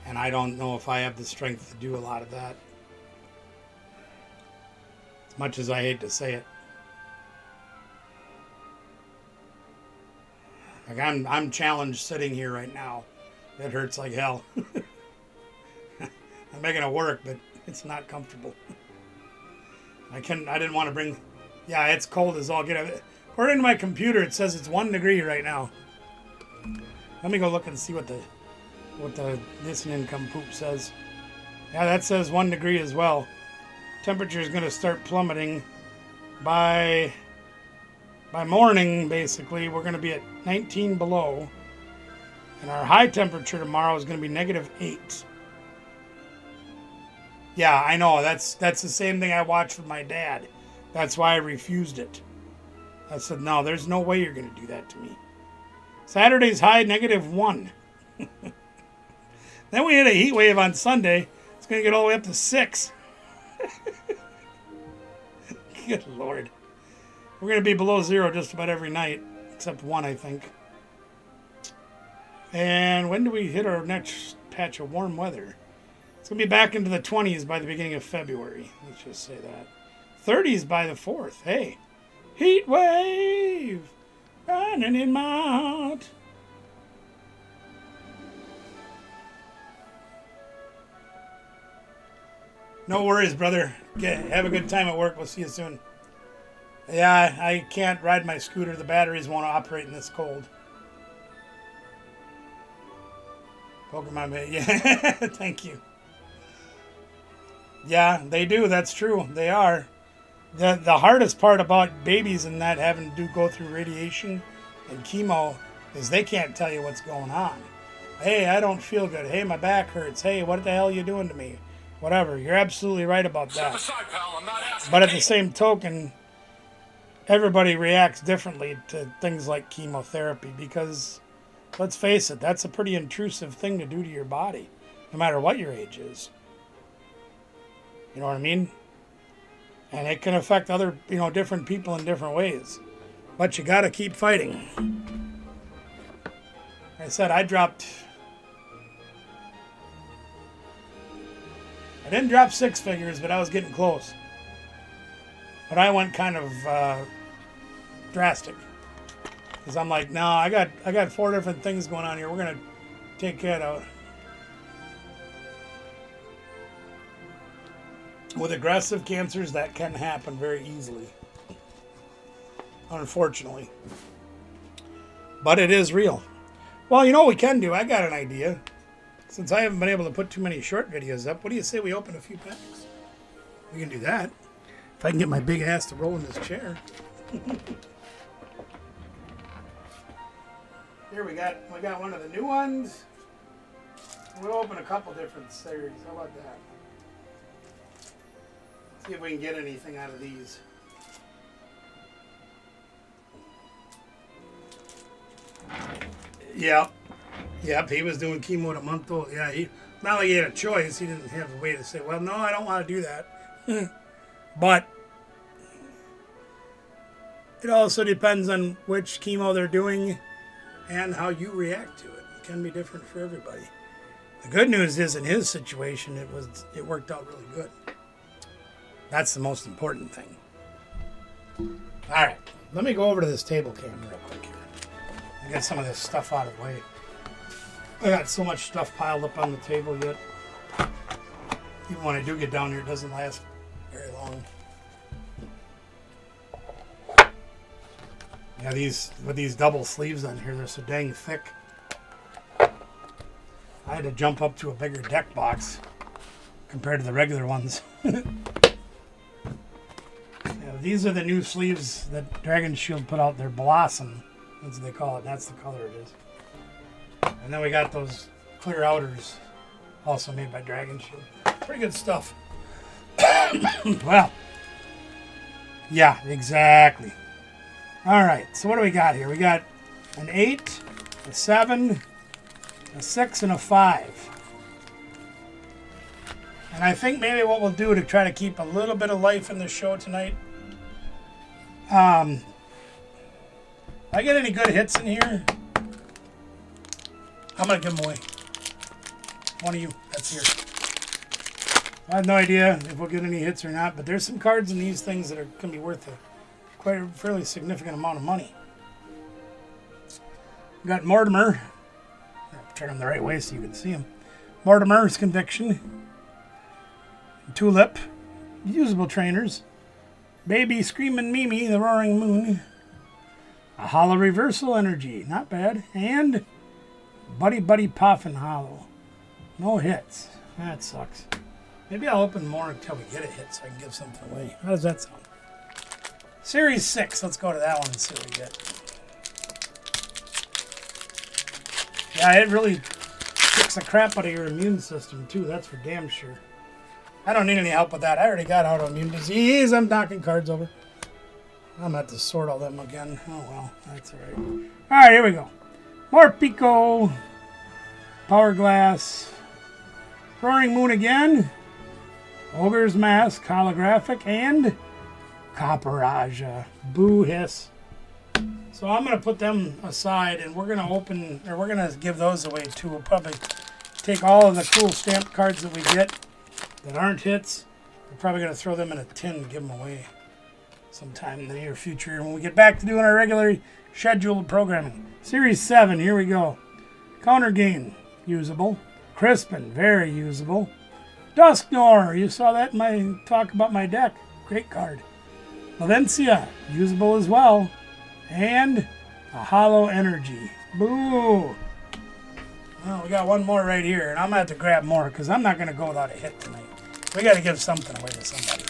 and I don't know if I have the strength to do a lot of that. As much as I hate to say it. Like I'm challenged sitting here right now. It hurts like hell. I'm making it work, but it's not comfortable. I didn't want to bring. Yeah, it's cold as all get out. According to my computer, it says it's 1 degree right now. Let me go look and see what the listen income poop says. Yeah, that says 1 degree as well. temperature is going to start plummeting. By morning, basically, we're going to be at 19 below. And our high temperature tomorrow is going to be -8. Yeah, I know. That's the same thing I watched with my dad. That's why I refused it. I said, no, there's no way you're going to do that to me. Saturday's high, -1. Then we hit a heat wave on Sunday. It's going to get all the way up to 6. Good Lord. We're going to be below 0 just about every night, except 1, I think. And when do we hit our next patch of warm weather? It's going to be back into the 20s by the beginning of February. Let's just say that. 30s by the 4th. Hey, heat wave running in my heart. No worries, brother. Have a good time at work. We'll see you soon. Yeah, I can't ride my scooter. The batteries won't operate in this cold. Pokemon, yeah, thank you. Yeah, they do. That's true. They are. The hardest part about babies and that having to go through radiation and chemo is they can't tell you what's going on. Hey, I don't feel good. Hey, my back hurts. Hey, what the hell are you doing to me? Whatever. You're absolutely right about that. Step aside, pal. I'm not asking. But at the same token, everybody reacts differently to things like chemotherapy because, let's face it, that's a pretty intrusive thing to do to your body, no matter what your age is. You know what I mean? And it can affect other, different people in different ways. But you got to keep fighting. Like I said, I didn't drop 6 figures, but I was getting close. But I went kind of drastic. Because I'm like, no, I got 4 different things going on here. We're going to take that out. With aggressive cancers, that can happen very easily. Unfortunately. But it is real. Well, you know what we can do? I got an idea. Since I haven't been able to put too many short videos up, what do you say we open a few packs? We can do that. If I can get my big ass to roll in this chair. Here we got one of the new ones. We'll open a couple different series. How about that? See if we can get anything out of these. Yep. Yep, he was doing chemo at a month old. Yeah, not like he had a choice. He didn't have a way to say, well, no, I don't want to do that. But it also depends on which chemo they're doing and how you react to it. It can be different for everybody. The good news is in his situation, it worked out really good. That's the most important thing. All right, let me go over to this table cam real quick here. And get some of this stuff out of the way. I got so much stuff piled up on the table yet. Even when I do get down here, it doesn't last very long. Yeah, with these double sleeves on here, they're so dang thick. I had to jump up to a bigger deck box compared to the regular ones. Yeah, these are the new sleeves that Dragon Shield put out. They're Blossom. That's what they call it. That's the color it is. And then we got those clear outers, also made by Dragon Shield. Pretty good stuff. Well, yeah, exactly. All right, so what do we got here? We got an 8, a 7, a 6, and a 5. And I think maybe what we'll do to try to keep a little bit of life in the show tonight, if I get any good hits in here, I'm going to give them away. One of you, that's here. I have no idea if we'll get any hits or not, but there's some cards in these things that are going to be worth quite a fairly significant amount of money. We got Mortimer. Turn them the right way so you can see him. Mortimer's Conviction. Tulip. Usable Trainers. Baby Screaming Mimi, the Roaring Moon. A Hollow Reversal Energy. Not bad. And Buddy Puffin Hollow. No hits. That sucks. Maybe I'll open more until we get a hit so I can give something away. How does that sound? Series 6. Let's go to that one and see what we get. Yeah, it really kicks the crap out of your immune system, too. That's for damn sure. I don't need any help with that. I already got autoimmune disease. I'm knocking cards over. I'm going to have to sort all them again. Oh, well. That's all right. All right, here we go. More Pico. Power Glass. Roaring Moon again. Ogre's Mask. Holographic. And Copperaja. Boo hiss. So I'm going to put them aside, and we're going to open, or we're going to give those away too. We'll probably take all of the cool stamped cards that we get that aren't hits. We're probably going to throw them in a tin and give them away sometime in the near future when we get back to doing our regularly scheduled programming. Series 7, here we go. Counter Gain, usable. Crispin, very usable. Dusknor, you saw that in my talk about my deck. Great card. Valencia, usable as well. And a Hollow Energy. Boo! Well, we got one more right here, and I'm going to have to grab more because I'm not going to go without a hit tonight. We got to give something away to somebody.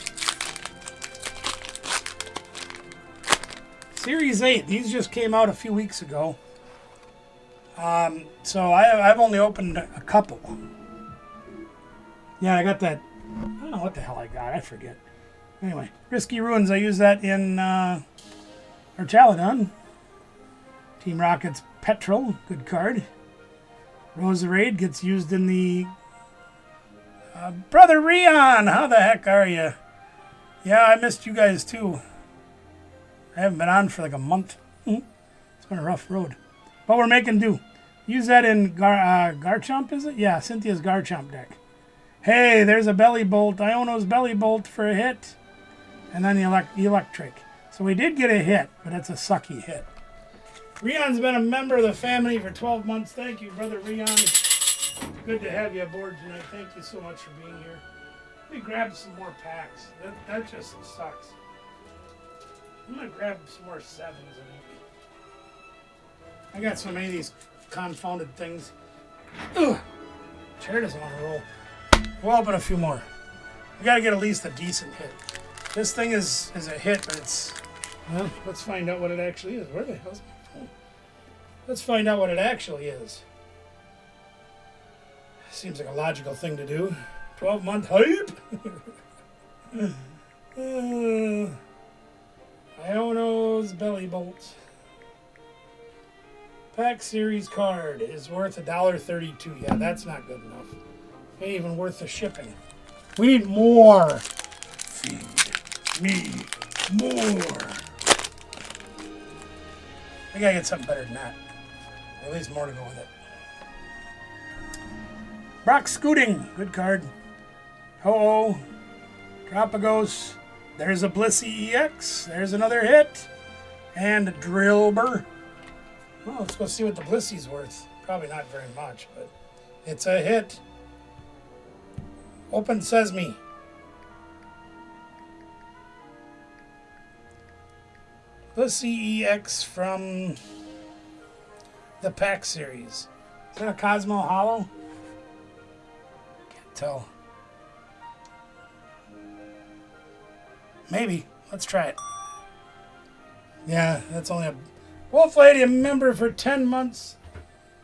Series 8. These just came out a few weeks ago. So I've only opened a couple. Yeah, I got that. I don't know what the hell I got. I forget. Anyway, Risky Ruins. I use that in Archaladon. Team Rocket's Petrol. Good card. Roserade gets used in the... Brother Rion! How the heck are you? Yeah, I missed you guys too. I haven't been on for like a month. It's been a rough road. But we're making do. Use that in Garchomp, is it? Yeah, Cynthia's Garchomp deck. Hey, there's a Belly Bolt. Iono's Belly Bolt for a hit. And then the Electric. So we did get a hit, but it's a sucky hit. Rion's been a member of the family for 12 months. Thank you, Brother Rion. Good to have you aboard tonight. Thank you so much for being here. Let me grab some more packs. That just sucks. I'm going to grab some more 7s, I think. I got so many of these confounded things. Ugh! Chair doesn't want to roll. We'll open a few more. We got to get at least a decent hit. This thing is a hit, but it's... Well, let's find out what it actually is. Where the hell's my phone? Let's find out what it actually is. Seems like a logical thing to do. 12-month hype? Iono's Belly Bolt. Pack Series card is worth $1.32. Yeah, that's not good enough. Ain't even worth the shipping. We need more. Feed me more. I gotta get something better than that. Or at least more to go with it. Brock Scooting. Good card. Ho-Oh. Tropagos. There's a Blissey EX. There's another hit. And a Drillbur. Well, let's go see what the Blissey's worth. Probably not very much, but it's a hit. Open Sesame. Blissey EX from the Pack Series. Is that a Cosmo Hollow? Can't tell. Maybe. Let's try it. Yeah, that's only a... Wolf Lady, a member for 10 months.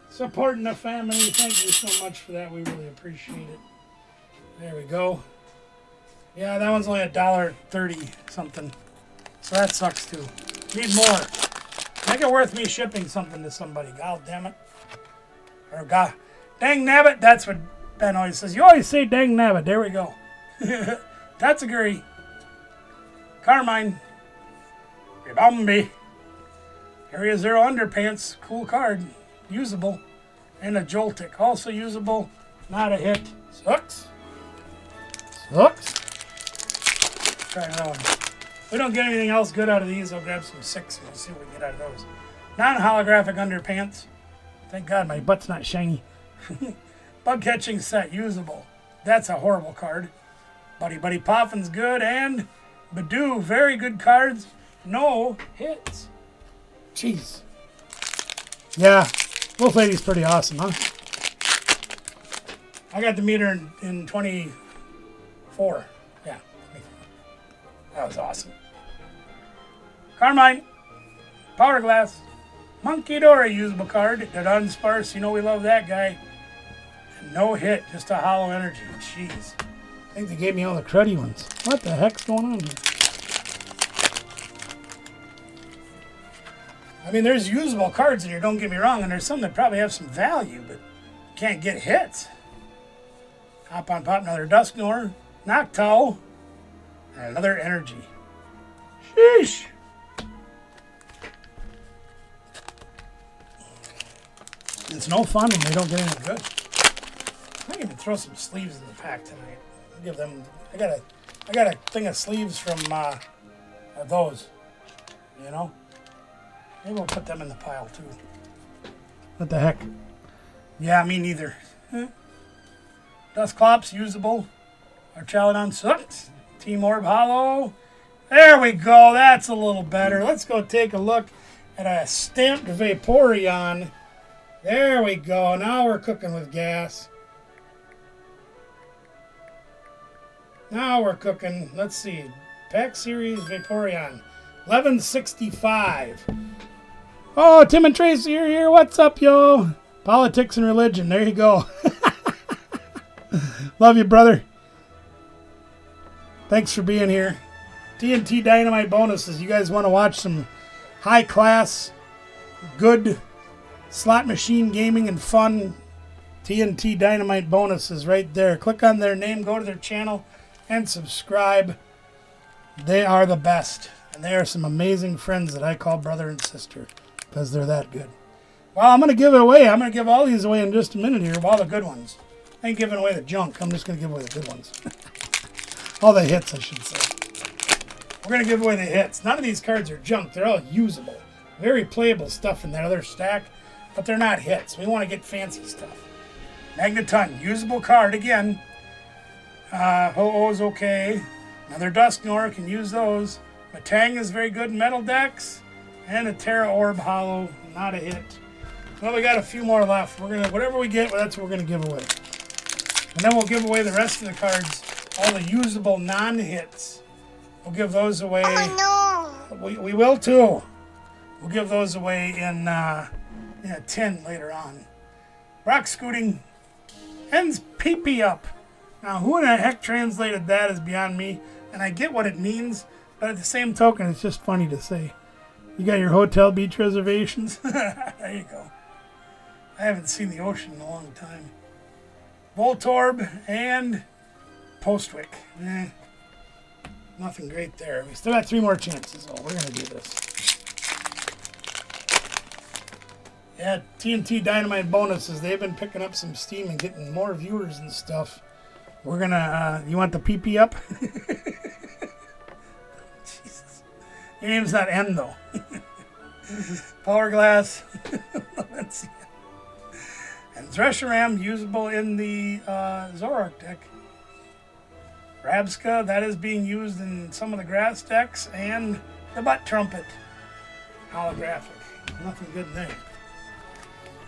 Supporting the family. Thank you so much for that. We really appreciate it. There we go. Yeah, that one's only $1.30 something. So that sucks too. Need more. Make it worth me shipping something to somebody. God damn it. Or God. Dang nabbit. That's what Ben always says. You always say dang nabbit. There we go. That's agree. Carmine. Ribambi. Area 0 Underpants. Cool card. Usable. And a Joltik. Also usable. Not a hit. Sucks. Sucks. Try another one. If we don't get anything else good out of these, I'll grab some 6 and we'll see what we get out of those. Non-holographic Underpants. Thank God my butt's not shiny. Bug Catching Set. Usable. That's a horrible card. Buddy Buddy Poffin's good. And Badoo. Very good cards. No hits. Jeez. Yeah. Wolf Lady's pretty awesome, huh? I got to meet her in 4. Yeah. That was awesome. Carmine. Power Glass. Monkey Dory usable card. Did unsparse. You know we love that guy. And no hit. Just a hollow energy. Jeez. I think they gave me all the cruddy ones. What the heck's going on here? I mean, there's usable cards in here, don't get me wrong, and there's some that probably have some value, but can't get hits. Hop on Pop, another Dusknoir, Noctowl, and another Energy. Sheesh! It's no fun when they don't get any good. I might even throw some sleeves in the pack tonight. I'll give them. I got a thing of sleeves from those. You know. Maybe we'll put them in the pile too. What the heck? Yeah, me neither. Dusclops usable. Archaludon sucks. Team Orb Hollow. There we go. That's a little better. Let's go take a look at a stamped Vaporeon. There we go. Now we're cooking with gas. Now we're cooking. Let's see. Pack Series Vaporeon. 1165. Oh, Tim and Tracy are here. What's up, yo? Politics and religion. There you go. Love you, brother. Thanks for being here. TNT Dynamite bonuses. You guys want to watch some high-class, good slot machine gaming and fun? TNT Dynamite bonuses right there. Click on their name, go to their channel, and subscribe. They are the best. And they are some amazing friends that I call brother and sister because they're that good. Well, I'm going to give it away. I'm going to give all these away in just a minute here, all the good ones. I ain't giving away the junk. I'm just going to give away the good ones. All the hits, I should say. We're going to give away the hits. None of these cards are junk. They're all usable. Very playable stuff in their stack, but they're not hits. We want to get fancy stuff. Magneton, usable card again. Ho-Oh's okay. Another Dusknoir, can use those. Matang is very good in metal decks. And a Terra Orb Hollow, not a hit. Well, we got a few more left. We're gonna, whatever we get, that's what we're gonna give away. And then we'll give away the rest of the cards, all the usable non-hits. We'll give those away. Oh no! We will too. We'll give those away in a tin later on. Rock Scooting ends pee-pee up. Now, who in the heck translated that is beyond me, and I get what it means, but at the same token, it's just funny to say. You got your hotel beach reservations? There you go. I haven't seen the ocean in a long time. Voltorb and Postwick. Nothing great there. We still got 3 more chances. Oh, we're going to do this. Yeah, TNT Dynamite bonuses. They've been picking up some steam and getting more viewers and stuff. We're going to... you want the PP up? Jesus. Your name's not N, though. Power Glass. Let's see. And Thresheram, usable in the Zoroark deck. Rabska, that is being used in some of the grass decks. And the Butt Trumpet. Holographic. Nothing good there.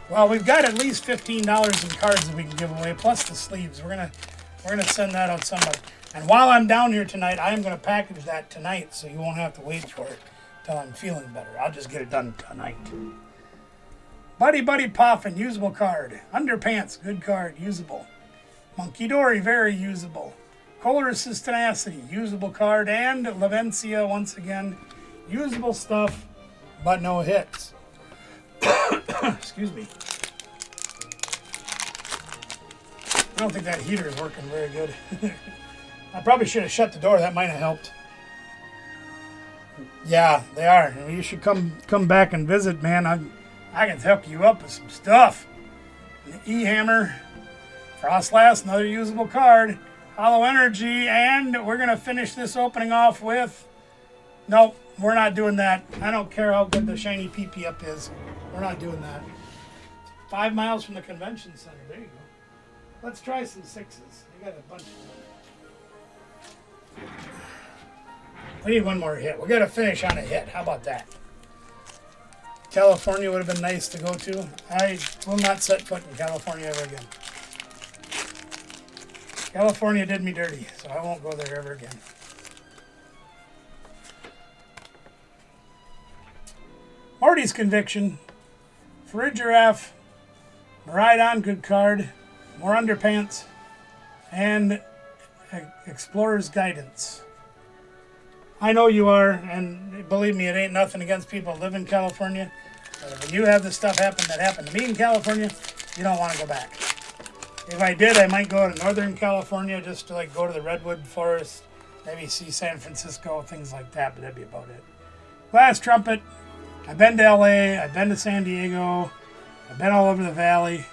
Well, we've got at least $15 in cards that we can give away, plus the sleeves. We're gonna send that out to somebody. And while I'm down here tonight, I am gonna package that tonight, so you won't have to wait for it till I'm feeling better. I'll just get it done tonight. Buddy Poffin, usable card. Underpants, good card, usable. Monkey Dory, very usable. Colress's Tenacity, usable card. And Lavencia, once again, usable stuff, but no hits. Excuse me. I don't think that heater is working very good. I probably should have shut the door. That might have helped. Yeah, they are. You should come back and visit, man. I can hook you up with some stuff. An E-Hammer, Frostlass, another usable card, Hollow Energy, and we're going to finish this opening off with... Nope, we're not doing that. I don't care how good the shiny PP up is. We're not doing that. 5 miles from the convention center. There you go. Let's try some 6s. I got a bunch of them. We need one more hit. We got to finish on a hit. How about that? California would have been nice to go to. I will not set foot in California ever again. California did me dirty, so I won't go there ever again. Morty's conviction. For giraffe. Ride on, good card. More underpants. And explorer's guidance. I know you are, and believe me, it ain't nothing against people who live in California. But when you have this stuff happen that happened to me in California, you don't want to go back. If I did, I might go to Northern California just to like go to the Redwood Forest, maybe see San Francisco, things like that, but that'd be about it. Glass trumpet. I've been to LA, I've been to San Diego, I've been all over the valley.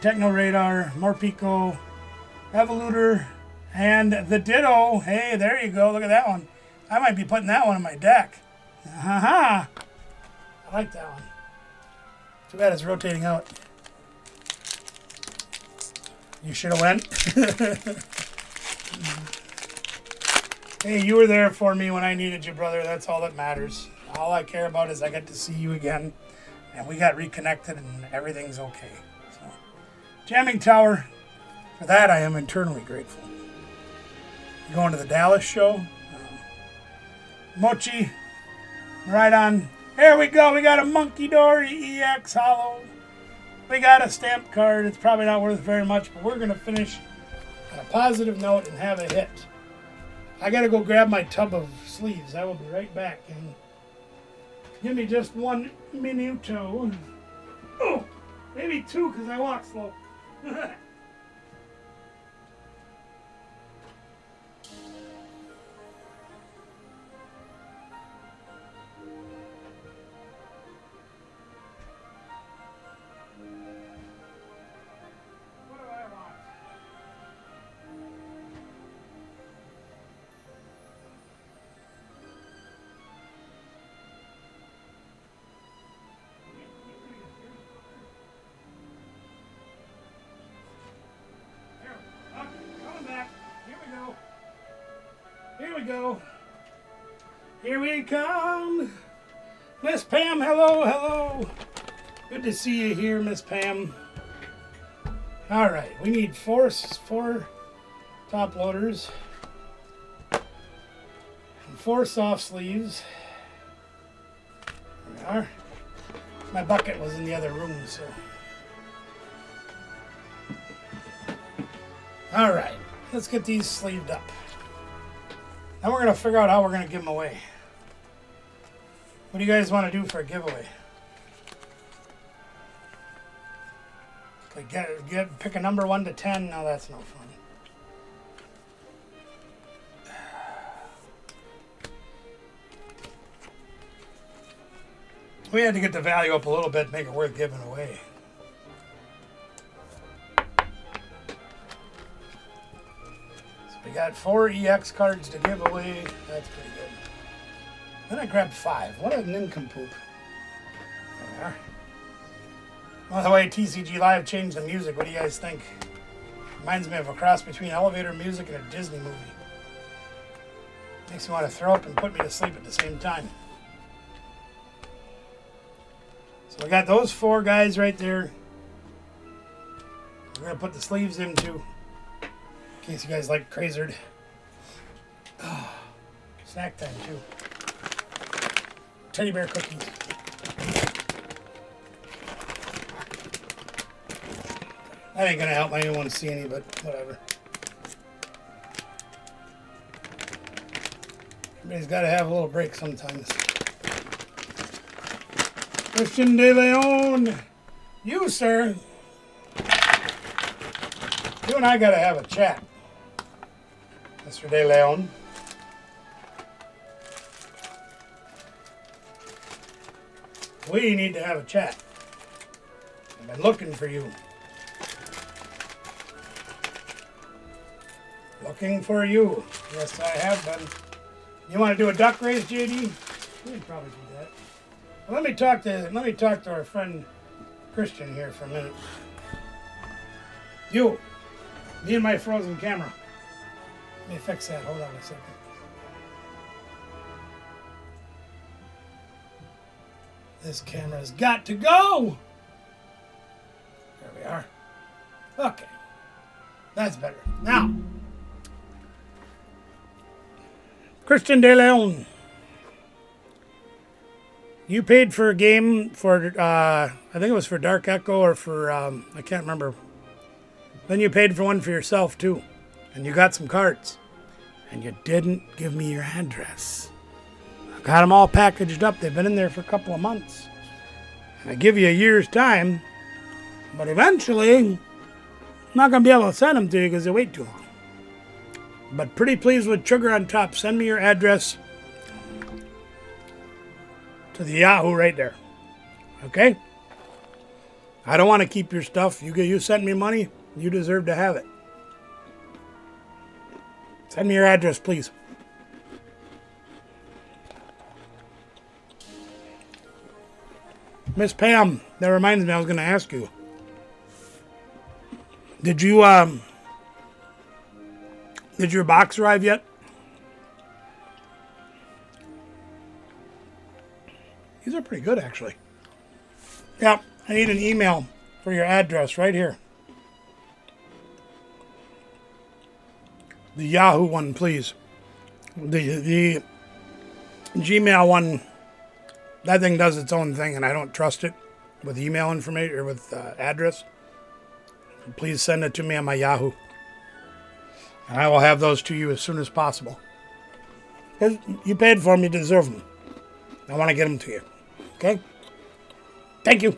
Techno Radar, Morpico, Evoluter, and the Ditto. Hey, there you go. Look at that one. I might be putting that one on my deck. Ha! I like that one. Too bad it's rotating out. You should have went. Hey, you were there for me when I needed you, brother. That's all that matters. All I care about is I get to see you again. And we got reconnected and everything's okay. So, Jamming Tower. For that, I am eternally grateful. Going to the Dallas show. Mochi. Right on. Here we go. We got a Monkey Dory EX Hollow. We got a stamp card. It's probably not worth very much, but we're going to finish on a positive note and have a hit. I got to go grab my tub of sleeves. I will be right back. And give me just 1 minuto. Oh, maybe 2 because I walk slow. Go. Here we come. Miss Pam, hello, hello. Good to see you here, Miss Pam. All right, we need four top loaders and 4 soft sleeves. There we are. My bucket was in the other room, so. All right, let's get these sleeved up. Now we're going to figure out how we're going to give them away. What do you guys want to do for a giveaway? Like pick a number 1 to 10. No, that's no fun. We had to get the value up a little bit, make it worth giving away. We got 4 EX cards to give away. That's pretty good. Then I grabbed 5. What a nincompoop. There we are. By the way, TCG Live changed the music. What do you guys think? Reminds me of a cross between elevator music and a Disney movie. Makes me want to throw up and put me to sleep at the same time. So we got those 4 guys right there. We're going to put the sleeves in too. In case you guys like Crazerd. Oh, snack time too. Teddy bear cookies. That ain't gonna help. I didn't want to see any, but whatever. Everybody's got to have a little break sometimes. Christian De Leon, you sir. You and I got to have a chat. Mr. De Leon. We need to have a chat. I've been looking for you. Looking for you. Yes, I have been. You want to do a duck race, JD? We'd probably do that. Well, let me talk to our friend Christian here for a minute. You. Me and my frozen camera. Let me fix that. Hold on a second. This camera's got to go. There we are. Okay. That's better. Now, Christian De Leon. You paid for a game for, I think it was for Dark Echo or for, I can't remember. Then you paid for one for yourself too. And you got some cards. And you didn't give me your address. I got them all packaged up. They've been in there for a couple of months. And I give you a year's time. But eventually, I'm not going to be able to send them to you because they wait too long. But pretty pleased with sugar on top. Send me your address to the Yahoo right there. Okay? I don't want to keep your stuff. You sent me money. You deserve to have it. Send me your address, please. Miss Pam, that reminds me, I was going to ask you. Did your box arrive yet? These are pretty good, actually. Yep, I need an email for your address right here. The Yahoo one, please. The Gmail one, that thing does its own thing, and I don't trust it with email information or with address. Please send it to me on my Yahoo. And I will have those to you as soon as possible. You paid for them, you deserve them. I want to get them to you. Okay? Thank you.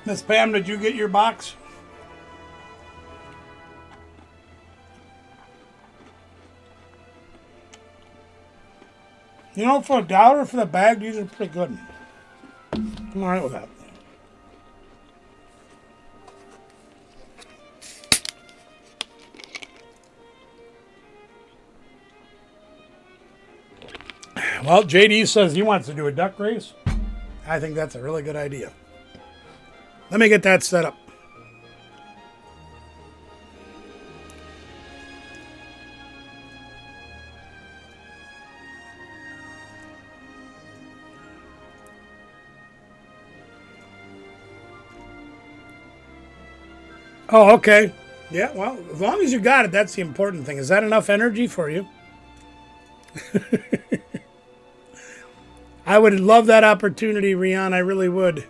Miss Pam, did you get your box? You know, for $1 for the bag, these are pretty good. I'm alright with that. Well, JD says he wants to do a duck race. I think that's a really good idea. Let me get that set up. Oh, okay. Yeah, well, as long as you got it, that's the important thing. Is that enough energy for you? I would love that opportunity, Rian. I really would.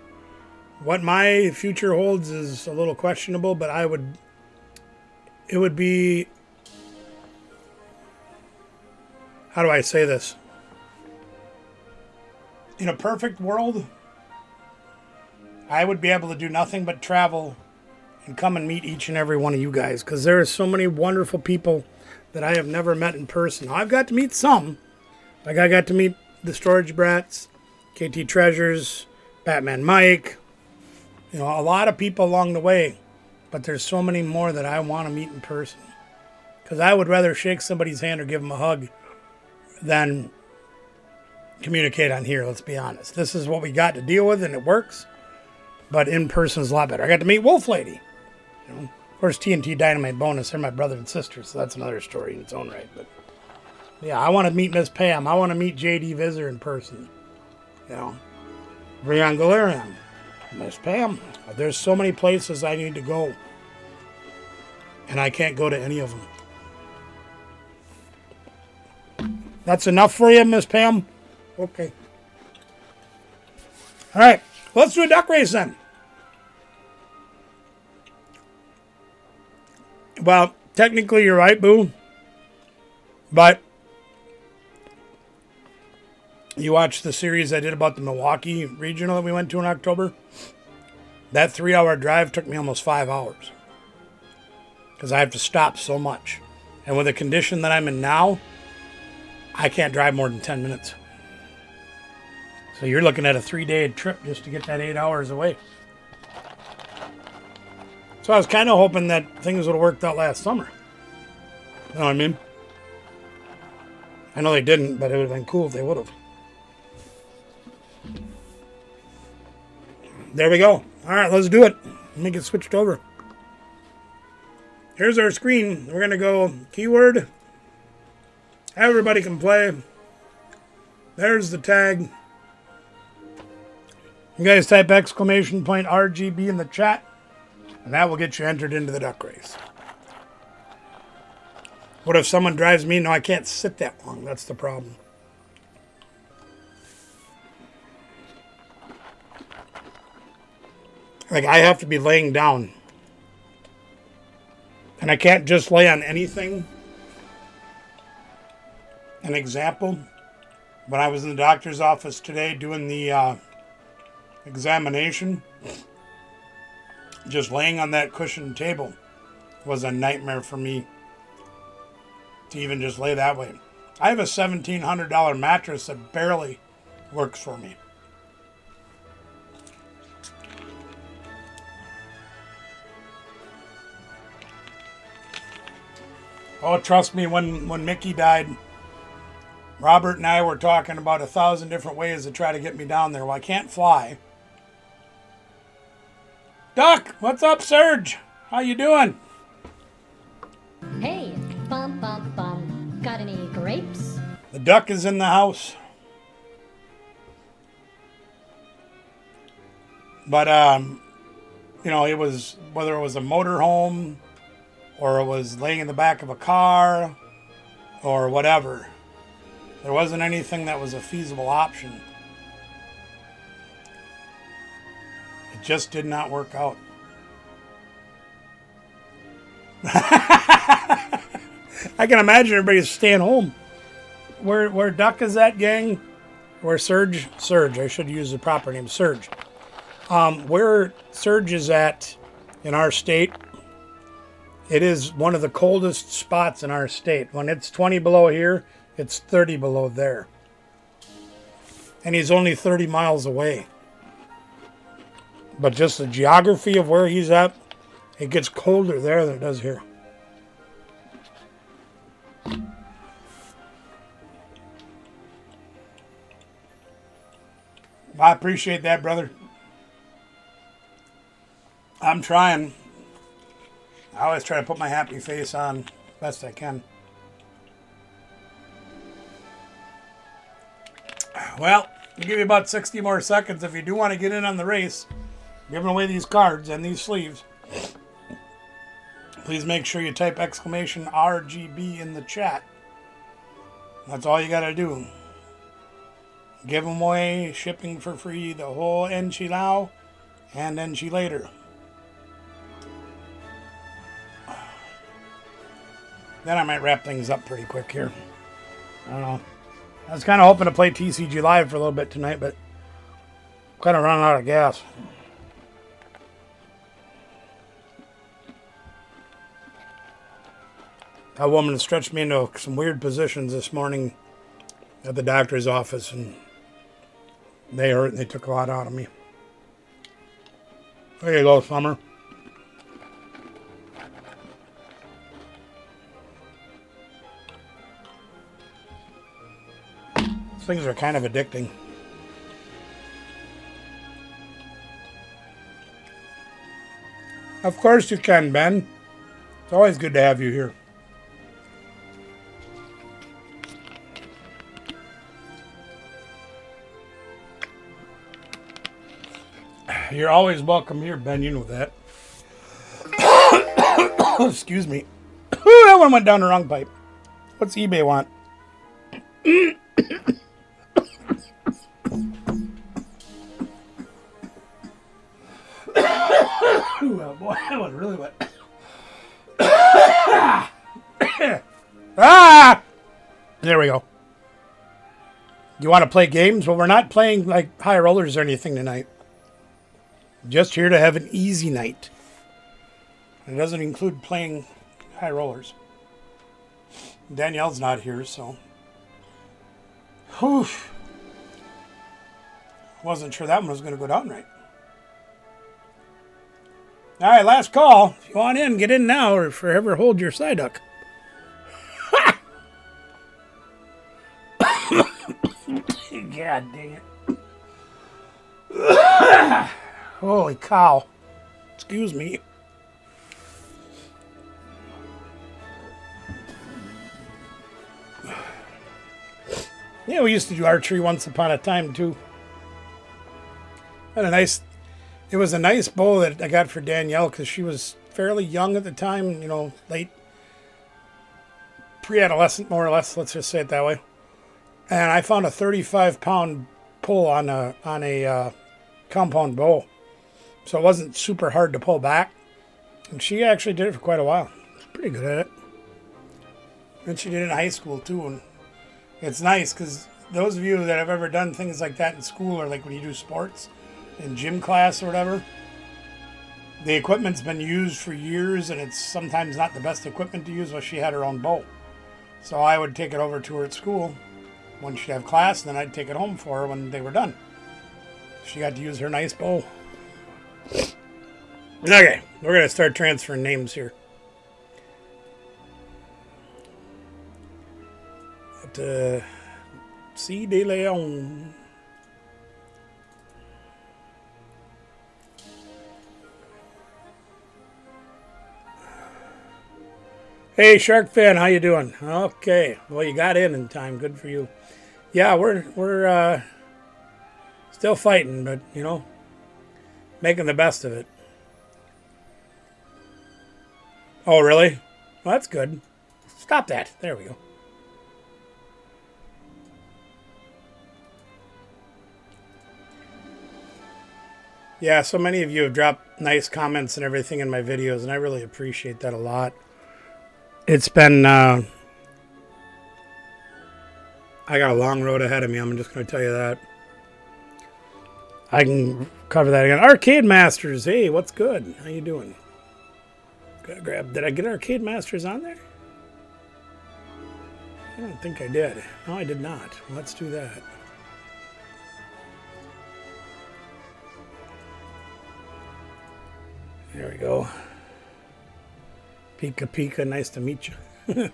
What my future holds is a little questionable, but it would be, how do I say this? In a perfect world, I would be able to do nothing but travel and come and meet each and every one of you guys, because there are so many wonderful people that I have never met in person. I've got to meet some. Like I got to meet the Storage Brats, KT Treasures, Batman Mike, you know, a lot of people along the way, but there's so many more that I want to meet in person. Because I would rather shake somebody's hand or give them a hug than communicate on here, let's be honest. This is what we got to deal with, and it works, but in person is a lot better. I got to meet Wolf Lady. You know, of course, TNT Dynamite bonus. They're my brother and sister, so that's another story in its own right. But yeah, I want to meet Miss Pam. I want to meet JD Visor in person. You know, Brian Galerian, Miss Pam. There's so many places I need to go, and I can't go to any of them. That's enough for you, Miss Pam? Okay. All right, let's do a duck race then. Well, technically you're right, Boo. But you watched the series I did about the Milwaukee regional that we went to in October? That 3-hour drive took me almost 5 hours. Because I have to stop so much. And with the condition that I'm in now, I can't drive more than 10 minutes. So you're looking at a 3-day trip just to get that 8 hours away. So I was kind of hoping that things would have worked out last summer. You know what I mean? I know they didn't, but it would have been cool if they would have. There we go. All right, let's do it. Let me get switched over. Here's our screen. We're going to go keyword. Everybody can play. There's the tag. You guys type exclamation point RGB in the chat, and that will get you entered into the duck race. What if someone drives me? No, I can't sit that long. That's the problem. Like, I have to be laying down. And I can't just lay on anything. An example, when I was in the doctor's office today doing the examination, just laying on that cushioned table was a nightmare for me to even just lay that way. I have a $1,700 mattress that barely works for me. Oh, trust me, when Mickey died, Robert and I were talking about 1,000 different ways to try to get me down there. Well, I can't fly. Duck, what's up, Serge? How you doing? Hey, bum bum bum. Got any grapes? The duck is in the house. But, you know, it was, whether it was a motorhome or it was laying in the back of a car or whatever, there wasn't anything that was a feasible option. It just did not work out. I can imagine everybody's staying home. Where Duck is at, gang? Where Serge, I should use the proper name, Serge. Where Serge is at in our state, it is one of the coldest spots in our state. When it's 20 below here, it's 30 below there. And he's only 30 miles away. But just the geography of where he's at, it gets colder there than it does here. I appreciate that, brother. I'm trying. I always try to put my happy face on best I can. Well, I'll give you about 60 more seconds if you do want to get in on the race. Giving away these cards and these sleeves. Please make sure you type exclamation RGB in the chat. That's all you got to do. Give them away, shipping for free, the whole enchilada and enchilader. Then I might wrap things up pretty quick here. I don't know. I was kind of hoping to play TCG Live for a little bit tonight, but kind of running out of gas. That woman stretched me into some weird positions this morning at the doctor's office, and they hurt and they took a lot out of me. There you go, Summer. These things are kind of addicting. Of course you can, Ben. It's always good to have you here. You're always welcome here, Ben. You know that. Excuse me. That one went down the wrong pipe. What's eBay want? Oh boy, that was really wet. Ah! There we go. You want to play games? Well, we're not playing like high rollers or anything tonight. Just here to have an easy night. It doesn't include playing high rollers. Danielle's not here, so. Whew. Wasn't sure that one was going to go down right. All right, last call. If you want in, get in now or forever hold your side duck. God dang it. Holy cow. Excuse me. Yeah, we used to do archery once upon a time too. Had a nice. It was a nice bow that I got for Danielle because she was fairly young at the time. You know, late pre-adolescent, more or less. Let's just say it that way. And I found a 35-pound pull on a compound bow, so it wasn't super hard to pull back. And she actually did it for quite a while. Pretty good at it. And she did it in high school too. And it's nice because those of you that have ever done things like that in school, or like when you do sports in gym class or whatever, the equipment's been used for years and it's sometimes not the best equipment to use. Well, she had her own bow. So I would take it over to her at school when she'd have class, and then I'd take it home for her when they were done. She got to use her nice bow. Okay, we're going to start transferring names here. C. De Leon. Hey, Shark Fan, how you doing? Okay, well, you got in time. Good for you. Yeah, we're still fighting, but you know, making the best of it. Oh, really? Well, that's good. Stop that. There we go. Yeah, so many of you have dropped nice comments and everything in my videos, and I really appreciate that a lot. It's been, I got a long road ahead of me, I'm just going to tell you that. I can cover that again. Arcade Masters, hey, what's good? How you doing? Gotta grab, did I get Arcade Masters on there? I don't think I did. No, I did not. Let's do that. There we go. Pika Pika, nice to meet you.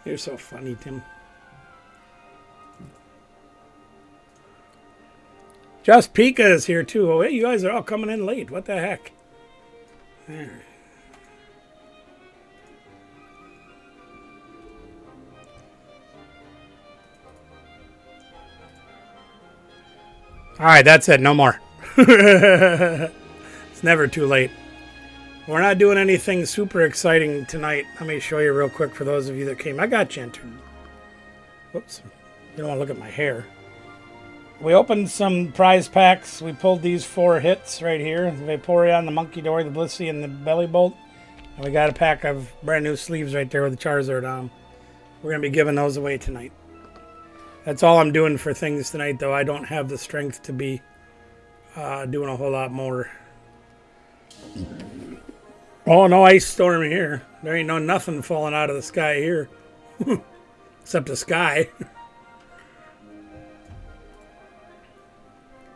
You're so funny, Tim. Just Pika is here too. Oh, hey, you guys are all coming in late. What the heck? There. All right, that's it. No more. It's never too late. We're not doing anything super exciting tonight. Let me show you real quick for those of you that came. I got you entered. Whoops. You don't want to look at my hair. We opened some prize packs. We pulled these 4 hits right here. The Vaporeon, the Monkey Dory, the Blissey, and the Belly Bolt. And we got a pack of brand new sleeves right there with the Charizard on. We're going to be giving those away tonight. That's all I'm doing for things tonight, though. I don't have the strength to be doing a whole lot more. Oh, no ice storm here. There ain't nothing falling out of the sky here. Except the sky.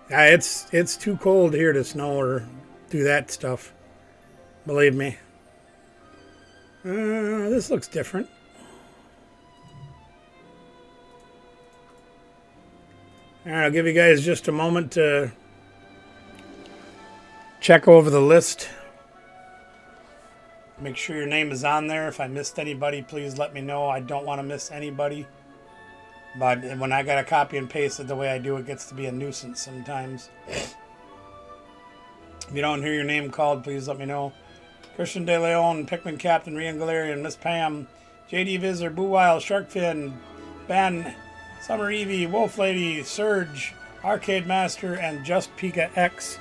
It's too cold here to snow or do that stuff. Believe me. This looks different. All right, I'll give you guys just a moment to check over the list. Make sure your name is on there. If I missed anybody, please let me know. I don't want to miss anybody. But when I got to copy and paste it the way I do, it gets to be a nuisance sometimes. If you don't hear your name called, please let me know. Christian De Leon, Pikmin Captain, Rian Galarian, Miss Pam, JD Visor, Boo Wild, Sharkfin, Ben, Summer Evie, Wolf Lady, Surge, Arcade Master, and Just Pika X.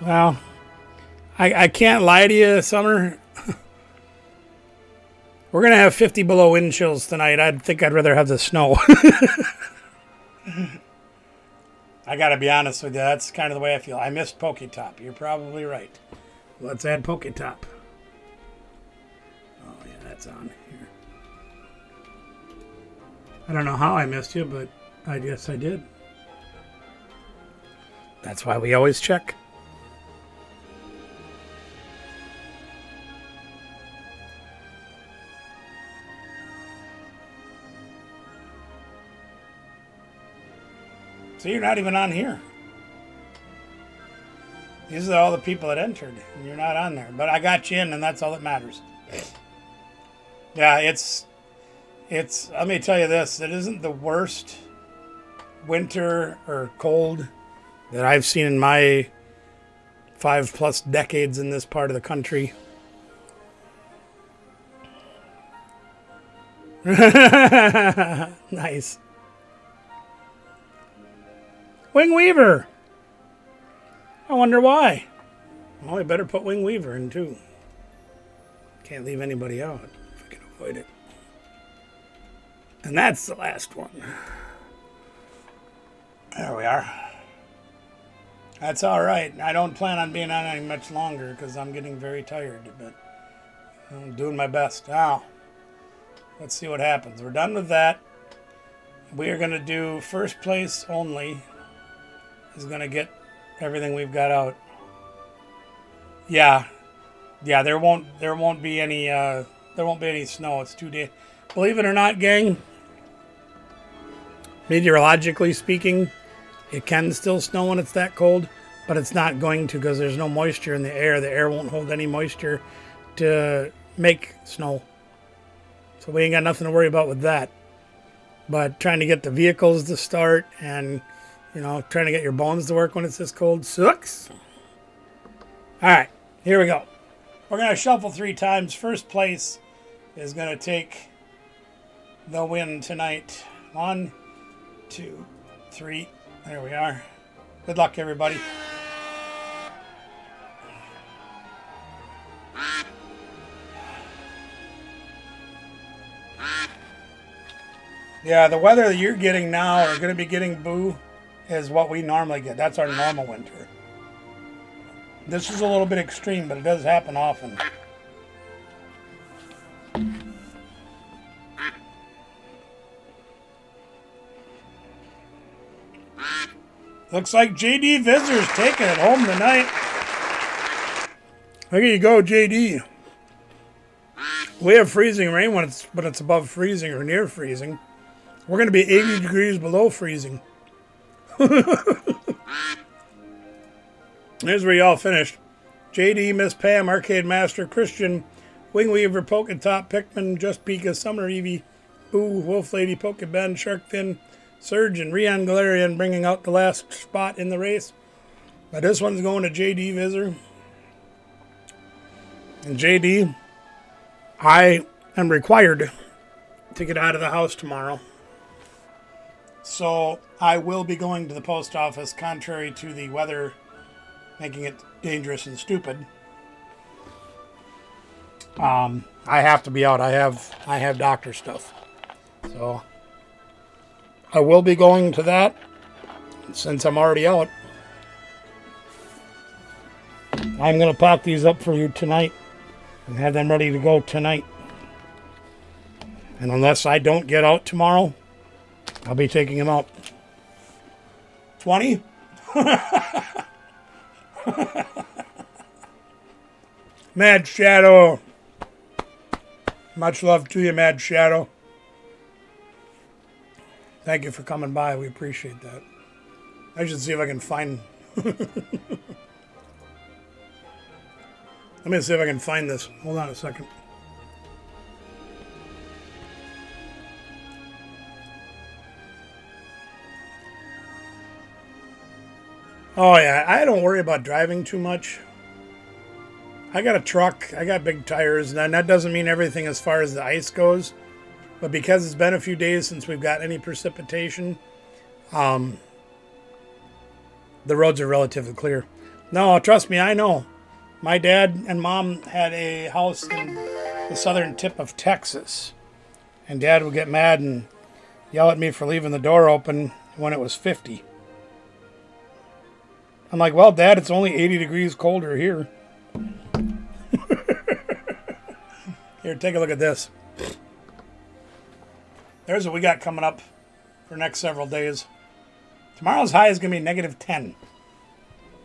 Well, I can't lie to you, Summer. We're going to have 50 below wind chills tonight. I think I'd rather have the snow. I got to be honest with you. That's kind of the way I feel. I missed Poketop. You're probably right. Let's add Poketop. Oh, yeah, that's on here. I don't know how I missed you, but I guess I did. That's why we always check. So you're not even on here. These are all the people that entered, and you're not on there. But I got you in, and that's all that matters. Yeah, let me tell you this, it isn't the worst winter or cold that I've seen in my 5+ decades in this part of the country. Nice. Wing Weaver. I wonder why. Well, we better put Wing Weaver in too. Can't leave anybody out if I can avoid it. And that's the last one. There we are. That's all right. I don't plan on being on any much longer because I'm getting very tired, but I'm doing my best. Now, let's see what happens. We're done with that. We are going to do first place only. Is going to get everything we've got out. Yeah, there won't be any snow. It's 2 days. Believe it or not, gang, meteorologically speaking, it can still snow when it's that cold, but it's not going to because there's no moisture in the air. The air won't hold any moisture to make snow. So we ain't got nothing to worry about with that. But trying to get the vehicles to start and, trying to get your bones to work when it's this cold sucks. All right, here we go. We're going to shuffle 3 times. First place is going to take the win tonight. 1, 2, 3. There we are. Good luck, everybody. Yeah, the weather that you're getting now or going to be getting, Boo, is what we normally get. That's our normal winter. This is a little bit extreme, but it does happen often. Looks like JD Visitor's taking it home tonight. There you go, JD. We have freezing rain when it's above freezing or near freezing. We're going to be 80 degrees below freezing. Here's where y'all finished. JD, Miss Pam, Arcade Master, Christian, Wing Weaver, Polka Top, Pikmin, Just Pika, Summer Eevee, Boo, Wolf Lady, Polka Ben, Sharkfin, Surge, and Rion Galarian bringing out the last spot in the race. But this one's going to JD Visor. And JD, I am required to get out of the house tomorrow. So I will be going to the post office, contrary to the weather making it dangerous and stupid. I have to be out. I have doctor stuff. So I will be going to that since I'm already out. I'm going to pack these up for you tonight and have them ready to go tonight. And unless I don't get out tomorrow, I'll be taking them out. 20? Mad Shadow. Much love to you, Mad Shadow. Thank you for coming by. We appreciate that. I should see if I can find... Let me see if I can find this. Hold on a second. Oh, yeah. I don't worry about driving too much. I got a truck. I got big tires. And that doesn't mean everything as far as the ice goes. But because it's been a few days since we've got any precipitation, the roads are relatively clear. No, trust me, I know. My dad and mom had a house in the southern tip of Texas. And Dad would get mad and yell at me for leaving the door open when it was 50. I'm like, well, Dad, it's only 80 degrees colder here. Here, take a look at this. There's what we got coming up for the next several days. Tomorrow's high is going to be negative 10.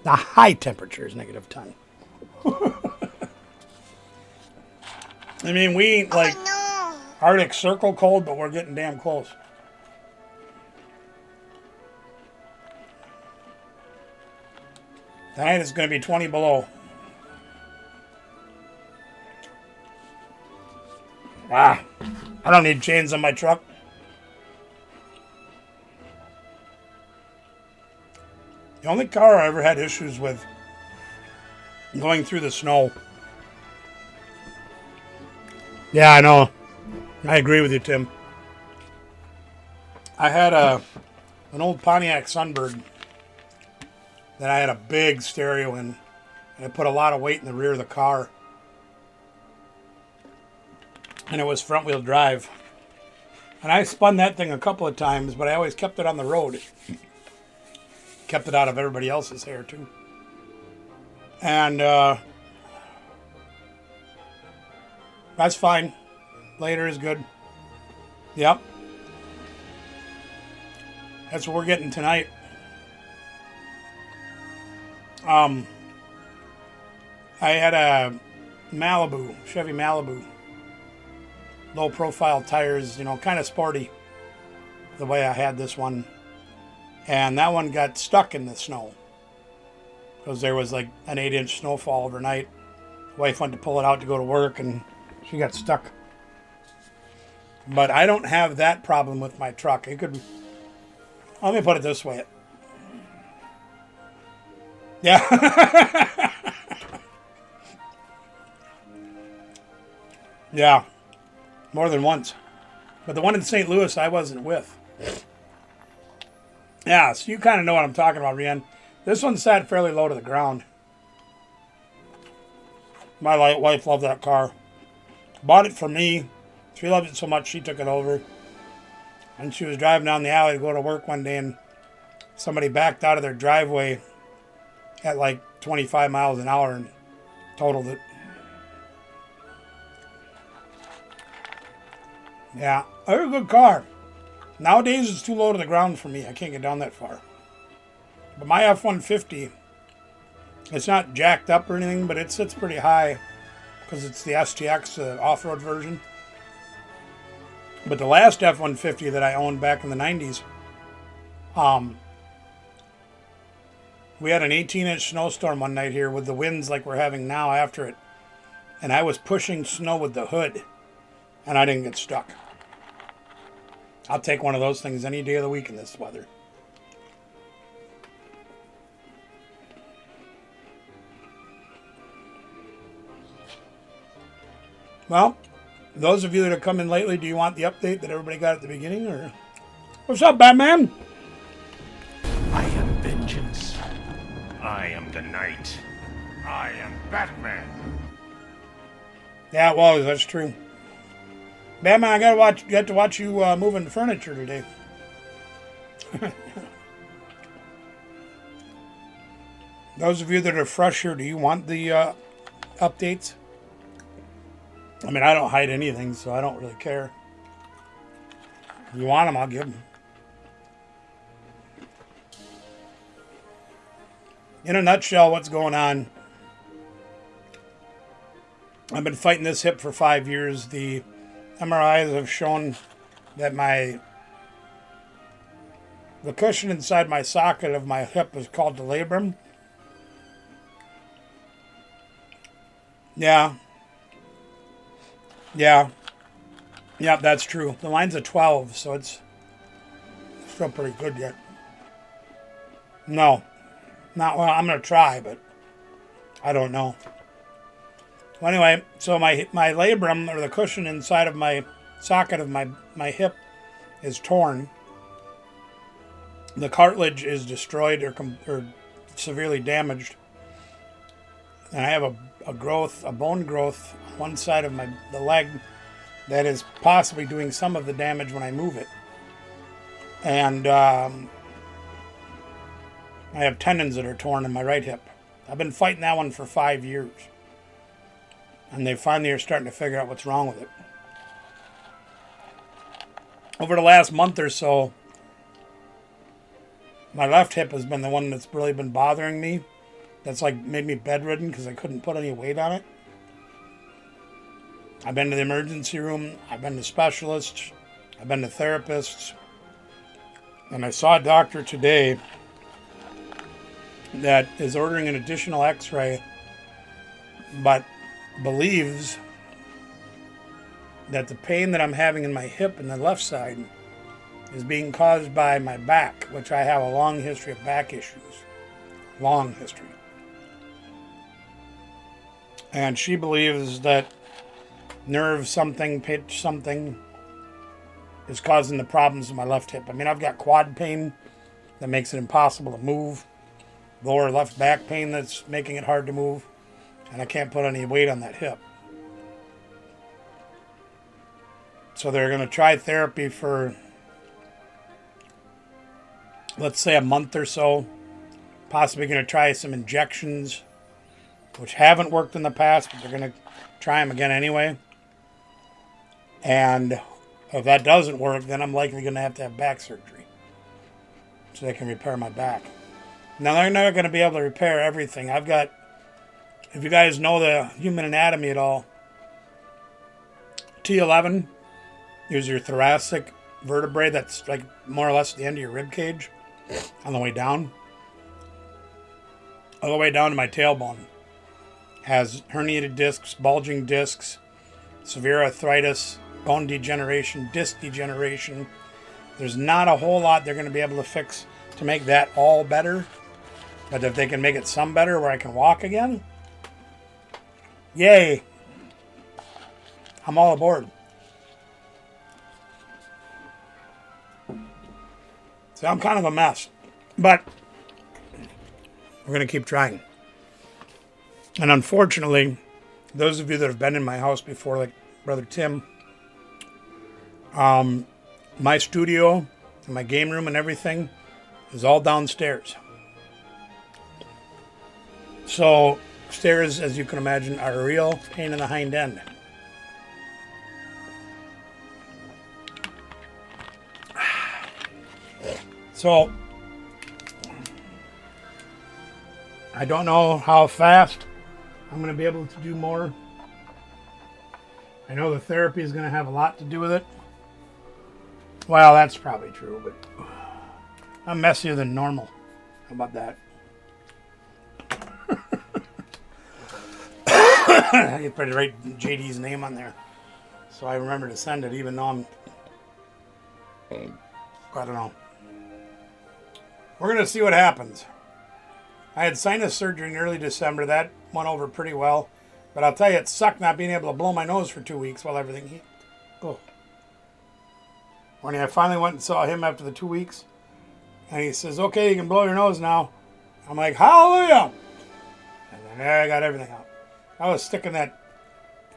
The high temperature is negative 10. I mean, we ain't like Arctic Circle cold, but we're getting damn close. Tonight it's going to be 20 below. Ah. I don't need chains on my truck. The only car I ever had issues with going through the snow. Yeah, I know. I agree with you, Tim. I had an old Pontiac Sunbird that I had a big stereo in, and it put a lot of weight in the rear of the car. And it was front-wheel drive. And I spun that thing a couple of times, but I always kept it on the road. Kept it out of everybody else's hair, too. And that's fine. Later is good. Yep. That's what we're getting tonight. I had a Malibu, Chevy Malibu. Low profile tires, you know, kind of sporty. The way I had this one. And that one got stuck in the snow. Because there was like an 8-inch snowfall overnight. Wife went to pull it out to go to work and she got stuck. But I don't have that problem with my truck. It could... Let me put it this way. Yeah. Yeah. More than once. But the one in St. Louis I wasn't with. Yeah, so you kind of know what I'm talking about, Rian. This one sat fairly low to the ground. My wife loved that car. Bought it for me. She loved it so much she took it over. And she was driving down the alley to go to work one day and somebody backed out of their driveway at like 25 miles an hour and totaled it. Yeah, it was a good car. Nowadays it's too low to the ground for me. I can't get down that far. But my F-150, it's not jacked up or anything, but it sits pretty high because it's the STX, the off-road version. But the last F-150 that I owned back in the 90s, we had an 18-inch snowstorm one night here with the winds like we're having now after it. And I was pushing snow with the hood, and I didn't get stuck. I'll take one of those things any day of the week in this weather. Well, those of you that have come in lately, do you want the update that everybody got at the beginning? Or what's up, Batman? I am vengeance. I am the night. I am Batman. Yeah, it was. That's true. Batman, I got to watch you moving the furniture today. Those of you that are fresh here, do you want the updates? I mean, I don't hide anything, so I don't really care. If you want them, I'll give them. In a nutshell, what's going on? I've been fighting this hip for 5 years. The MRIs have shown that the cushion inside my socket of my hip is called the labrum. Yeah. Yeah. Yeah, that's true. The line's a 12, so it's still pretty good yet. No. Not well, I'm going to try, but I don't know. Well, anyway, so my labrum, or the cushion inside of my socket of my hip, is torn. The cartilage is destroyed or severely damaged. And I have a bone growth on one side of the leg that is possibly doing some of the damage when I move it. And I have tendons that are torn in my right hip. I've been fighting that one for 5 years. And they finally are starting to figure out what's wrong with it. Over the last month or so, my left hip has been the one that's really been bothering me. That's like made me bedridden because I couldn't put any weight on it. I've been to the emergency room. I've been to specialists. I've been to therapists. And I saw a doctor today that is ordering an additional x-ray, but believes that the pain that I'm having in my hip and the left side is being caused by my back, which I have a long history of back issues. Long history. And she believes that nerve something, pitch something is causing the problems in my left hip. I mean, I've got quad pain that makes it impossible to move, lower left back pain that's making it hard to move, and I can't put any weight on that hip. So they're going to try therapy for, let's say, a month or so. Possibly going to try some injections, which haven't worked in the past, but they're going to try them again anyway. And if that doesn't work, then I'm likely going to have back surgery so they can repair my back. Now, they're not going to be able to repair everything. I've got, if you guys know the human anatomy at all, T11 is your thoracic vertebrae that's like more or less the end of your rib cage on the way down. All the way down to my tailbone. Has herniated discs, bulging discs, severe arthritis, bone degeneration, disc degeneration. There's not a whole lot they're going to be able to fix to make that all better. But if they can make it some better where I can walk again, yay. I'm all aboard. So I'm kind of a mess. But we're going to keep trying. And unfortunately, those of you that have been in my house before, like Brother Tim, my studio and my game room and everything is all downstairs. So stairs, as you can imagine, are a real pain in the hind end. So I don't know how fast I'm going to be able to do more. I know the therapy is going to have a lot to do with it. Well, that's probably true, but I'm messier than normal. How about that? I better write JD's name on there so I remember to send it, even though I don't know. We're going to see what happens. I had sinus surgery in early December. That went over pretty well. But I'll tell you, it sucked not being able to blow my nose for 2 weeks while everything healed. Oh. When I finally went and saw him after the 2 weeks, and he says, okay, you can blow your nose now. I'm like, hallelujah! And then I got everything out. I was sticking that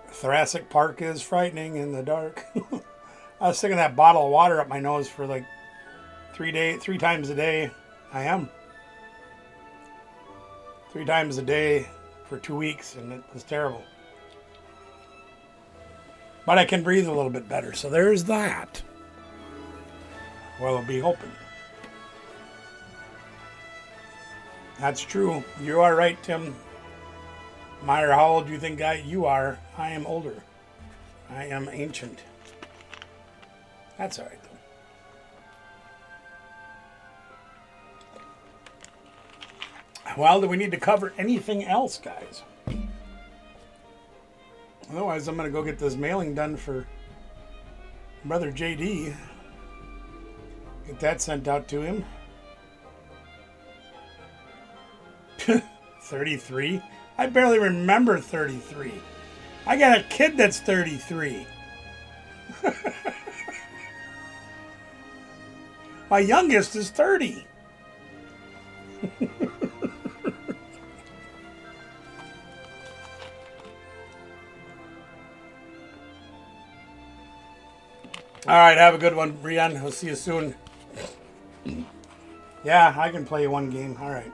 thoracic park is frightening in the dark. I was sticking that bottle of water up my nose for like 3 times a day. I am. 3 times a day for 2 weeks, and it was terrible. But I can breathe a little bit better, so there's that. Well, I'll be hoping. That's true. You are right, Tim. Meyer, how old do you think you are? I am older. I am ancient. That's all right, though. Well, do we need to cover anything else, guys? Otherwise, I'm going to go get this mailing done for Brother JD. Get that sent out to him. 33? I barely remember 33. I got a kid that's 33. My youngest is 30. All right, have a good one, Brian. I'll see you soon. Yeah, I can play one game. All right.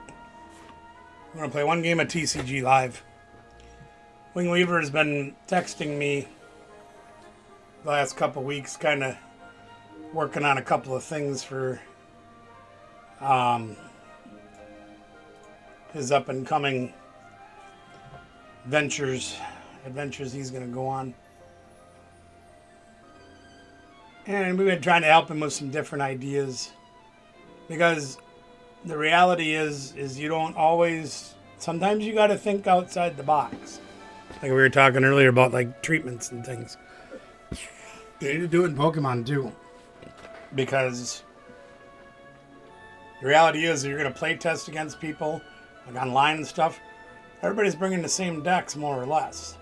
I'm going to play one game of TCG Live. Wing Weaver has been texting me the last couple weeks, kind of working on a couple of things for his up-and-coming adventures he's going to go on. And we've been trying to help him with some different ideas, because the reality is you don't always, sometimes you got to think outside the box. Like we were talking earlier about like treatments and things. They need to do it in Pokemon too. Because the reality is you're going to play test against people, like online and stuff. Everybody's bringing the same decks, more or less.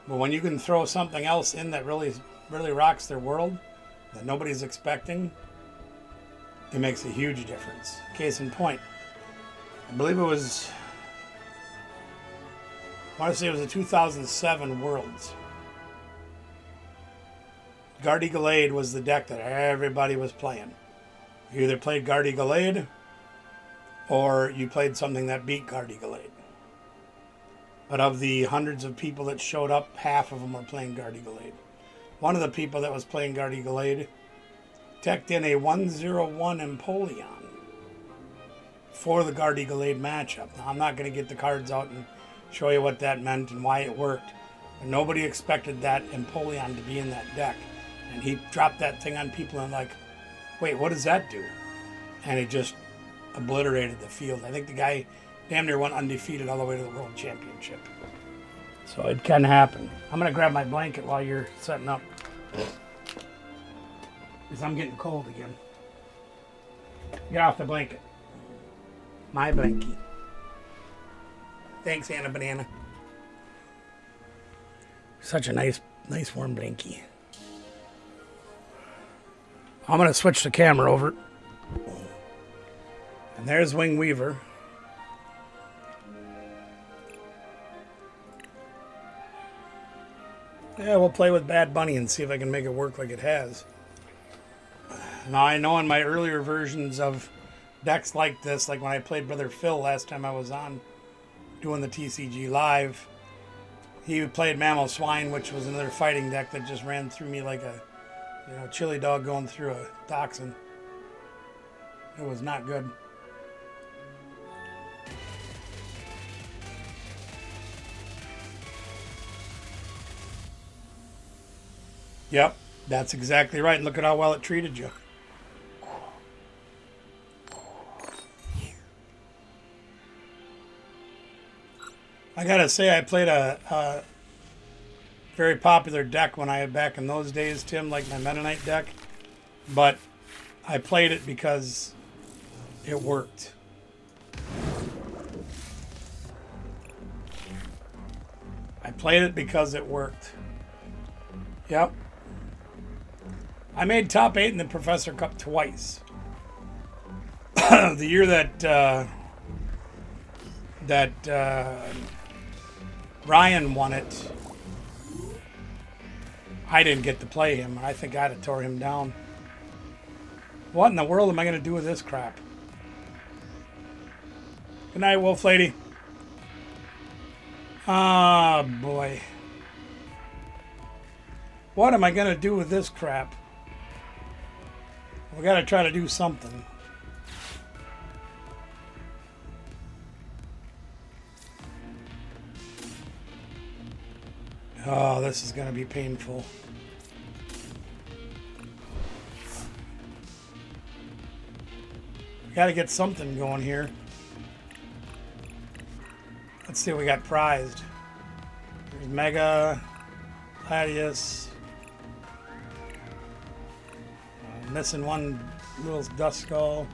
But when you can throw something else in that really, really rocks their world, that nobody's expecting, it makes a huge difference. Case in point, I believe it was, I want to say it was the 2007 Worlds. Guardy Gallade was the deck that everybody was playing. You either played Guardy Gallade or you played something that beat Guardy Gallade. But of the hundreds of people that showed up, half of them were playing Guardy Gallade. One of the people that was playing Guardy Gallade teched in a 101 Empoleon for the Guardy Gallade matchup. Now, I'm not going to get the cards out and show you what that meant and why it worked. But nobody expected that Empoleon to be in that deck. And he dropped that thing on people and like, wait, what does that do? And it just obliterated the field. I think the guy damn near went undefeated all the way to the World Championship. So it can happen. I'm going to grab my blanket while you're setting up. Because I'm getting cold again. Get off the blanket. My blankie. Thanks, Anna Banana. Such a nice warm blankie. I'm going to switch the camera over. And there's Wing Weaver. Yeah, we'll play with Bad Bunny and see if I can make it work like it has. Now, I know in my earlier versions of decks like this, like when I played Brother Phil last time I was on doing the TCG Live, he played Mammal Swine, which was another fighting deck that just ran through me like a chili dog going through a dachshund. It was not good. Yep, that's exactly right. And look at how well it treated you. I gotta say, I played a very popular deck when I had back in those days, Tim, like my Mennonite deck. But I played it because it worked. I played it because it worked. Yep. I made top 8 in the Professor Cup twice. The year that Ryan won it, I didn't get to play him. I think I'd have tore him down. What in the world am I going to do with this crap? Good night, Wolf Lady. Ah, boy. What am I going to do with this crap? We got to try to do something. Oh, this is going to be painful. We got to get something going here. Let's see what we got prized. There's Mega, Gladius. Missing one little dust skull.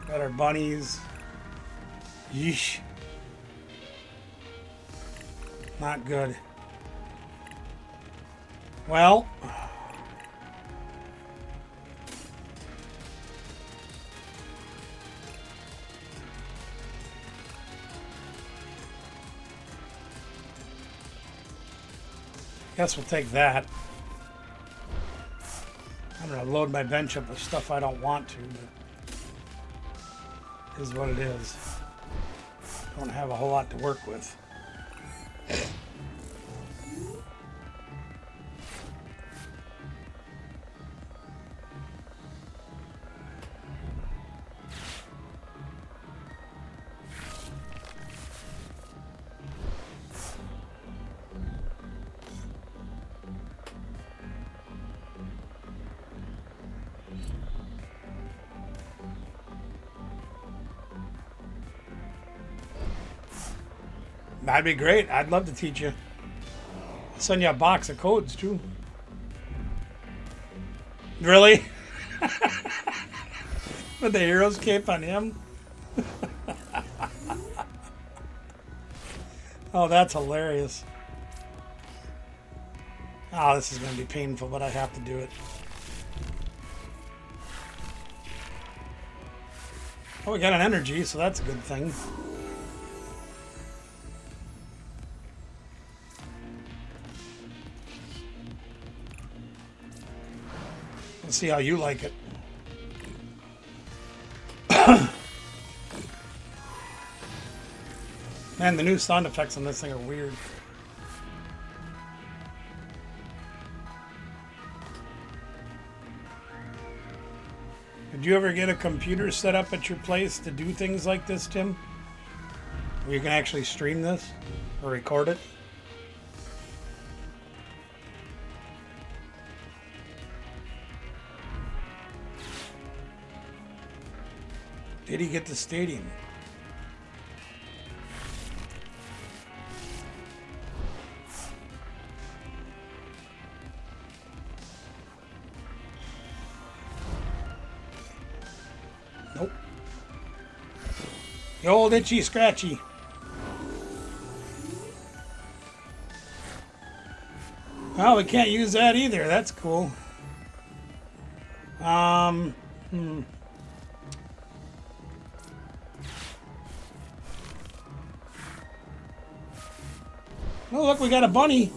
Got our bunnies. Yeesh. Not good. Well. Guess we'll take that. I'm going to load my bench up with stuff I don't want to, but it is what it is. Don't have a whole lot to work with. That'd be great. I'd love to teach you. I'll send you a box of codes too. Really? With the hero's cape on him? Oh, that's hilarious. Oh, this is going to be painful, but I have to do it. Oh, we got an energy, so that's a good thing. Let's see how you like it. Man, the new sound effects on this thing are weird. Did you ever get a computer set up at your place to do things like this, Tim? Where you can actually stream this or record it? Did he get the stadium? Nope. The old itchy scratchy. Well, we can't use that either. That's cool. Oh, look, we got a bunny.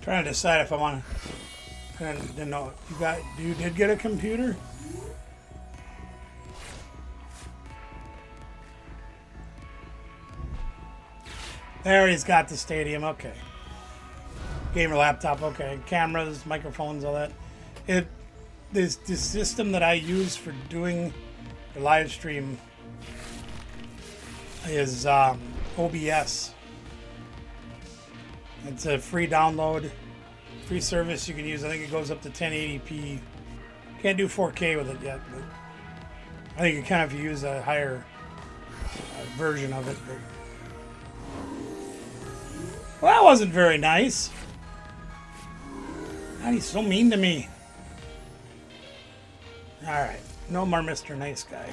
Trying to decide if I want to. I didn't know you did get a computer? There, he's got the stadium. Okay. Gamer laptop. Okay. Cameras, microphones, all that. This system that I use for doing the live stream is OBS. It's a free download, free service you can use. I think it goes up to 1080p. Can't do 4K with it yet, but I think you kind of use a higher version of it. But... Well, that wasn't very nice. God, he's so mean to me. All right, no more Mr. Nice Guy.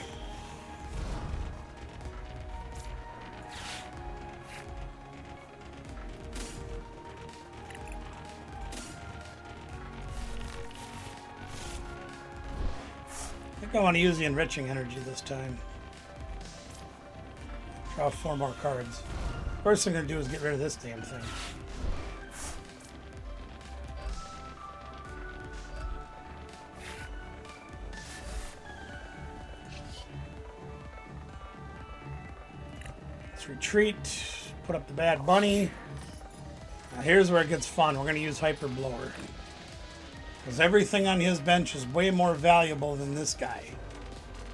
I think I want to use the enriching energy this time. Draw 4 more cards. First thing I'm going to do is get rid of this damn thing. Let's retreat. Put up the bad bunny. Now here's where it gets fun. We're going to use Hyper Blower. Because everything on his bench is way more valuable than this guy.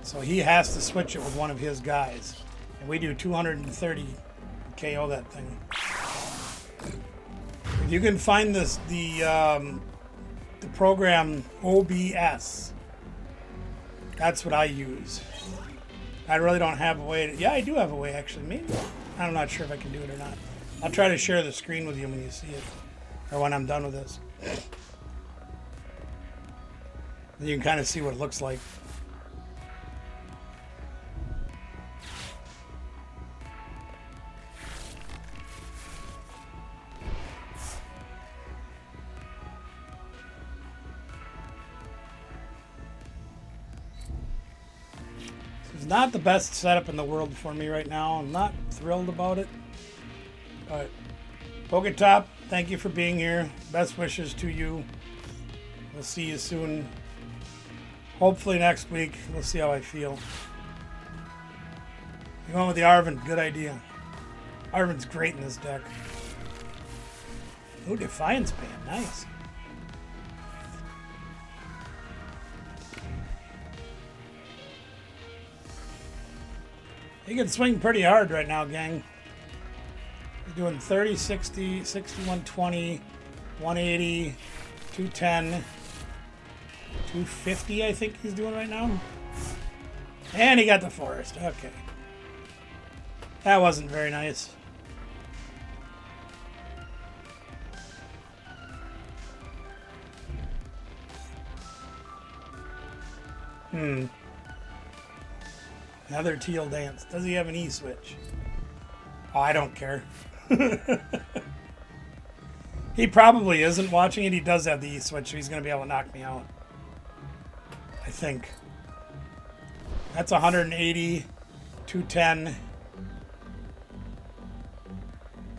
So he has to switch it with one of his guys. And we do 230 KO that thing. If you can find this, the program OBS, that's what I use. I really don't have a way to, yeah, I do have a way actually. Maybe. I'm not sure if I can do it or not. I'll try to share the screen with you when you see it. Or when I'm done with this. You can kind of see what it looks like. It's not the best setup in the world for me right now. I'm not thrilled about it. But Poketop, thank you for being here. Best wishes to you. We'll see you soon. Hopefully next week. We'll see how I feel. You going with the Arvin? Good idea. Arvin's great in this deck. Ooh, Defiance Band. Nice. He can swing pretty hard right now, gang. He's doing 30, 60, 60, 120, 180, 210, 250, I think he's doing right now. And he got the forest. Okay. That wasn't very nice. Another teal dance. Does he have an E-switch? Oh, I don't care. He probably isn't watching it. He does have the E-switch, so he's going to be able to knock me out. I think. That's 180, 210.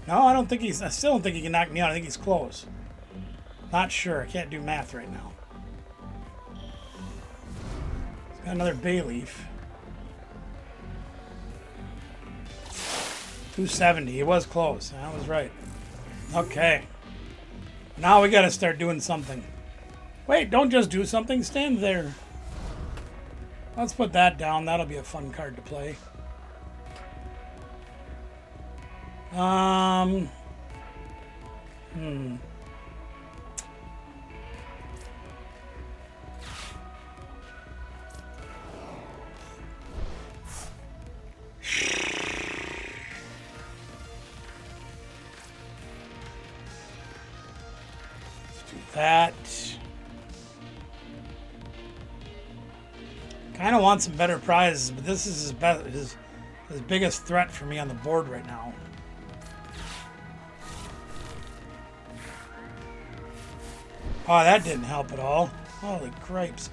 No, I don't think he's... I still don't think he can knock me out. I think he's close. Not sure. I can't do math right now. He's got another bay leaf. 270. He was close. I was right. Okay. Now we got to start doing something. Wait, don't just do something. Stand there. Let's put that down. That'll be a fun card to play. That. Kind of want some better prizes, but this is his biggest threat for me on the board right now. Oh, that didn't help at all. Holy cripes.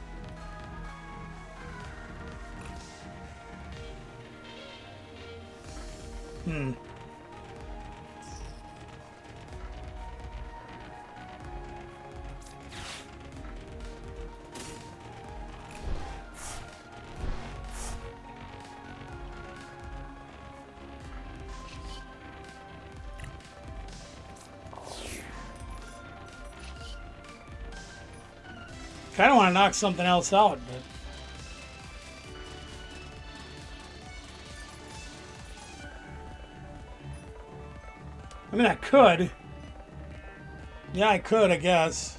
Kind of want to knock something else out, but I mean, I could. Yeah, I could, I guess.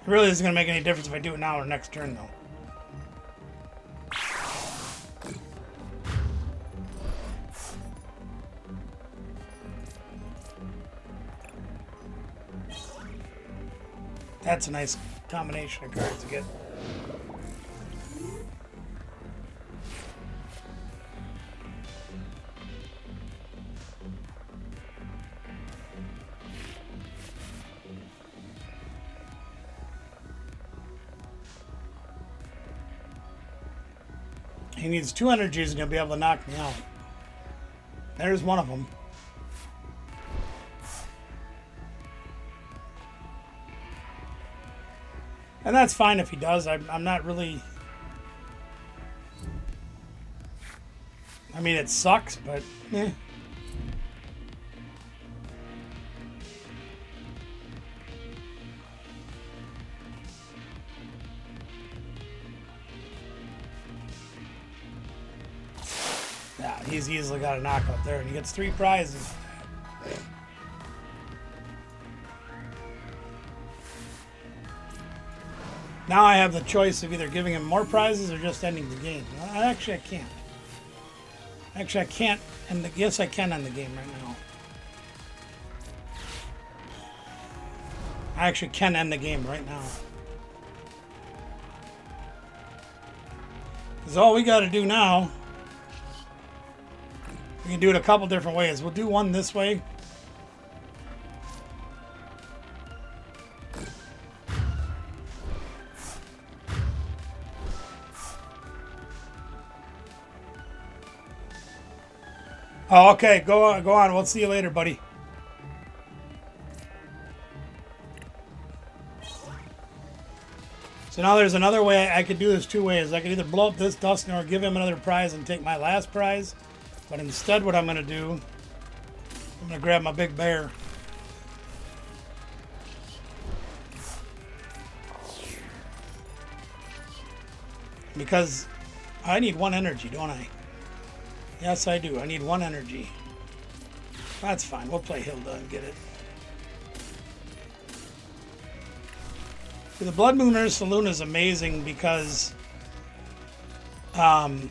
It really isn't going to make any difference if I do it now or next turn, though. That's a nice combination of cards to get. He needs 2 energies and he'll be able to knock me out. There's one of them. And that's fine if he does. I'm not really... I mean, it sucks, but... eh. Yeah, he's easily got a knockout there, and he gets 3 prizes. Now I have the choice of either giving him more prizes or just ending the game. Well, actually, I can't. Actually, I can't. And yes, I can end the game right now. I actually can end the game right now. Because all we got to do now, we can do it a couple different ways. We'll do one this way. Oh, okay. Go on. We'll see you later, buddy. So now there's another way. I could do this 2 ways. I could either blow up this Dustin or give him another prize and take my last prize. But instead what I'm going to do, I'm going to grab my big bear. Because I need 1 energy, don't I? Yes, I do. I need 1 energy. That's fine. We'll play Hilda and get it. The Blood Moon Ursaluna is amazing because for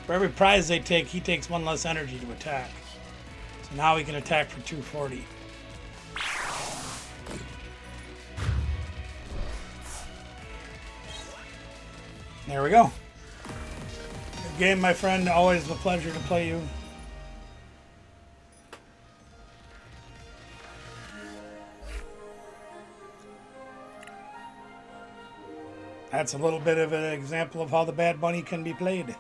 every prize they take, he takes 1 less energy to attack. So now he can attack for 240. There we go. Good game, my friend. Always a pleasure to play you. That's a little bit of an example of how the Bad Bunny can be played.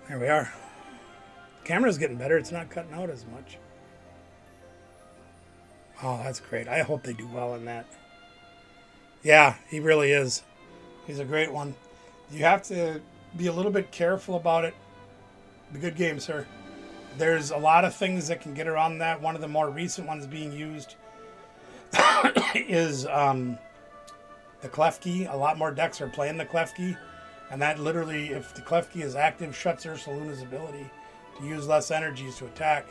There we are. Camera's getting better. It's not cutting out as much. Oh, that's great. I hope they do well in that. Yeah, he really is. He's a great one. You have to be a little bit careful about it. Be good game, sir. There's a lot of things that can get around that. One of the more recent ones being used is the clef key. A lot more decks are playing the clef key. And that literally, if the clef key is active, shuts Ursaluna's ability to use less energies to attack.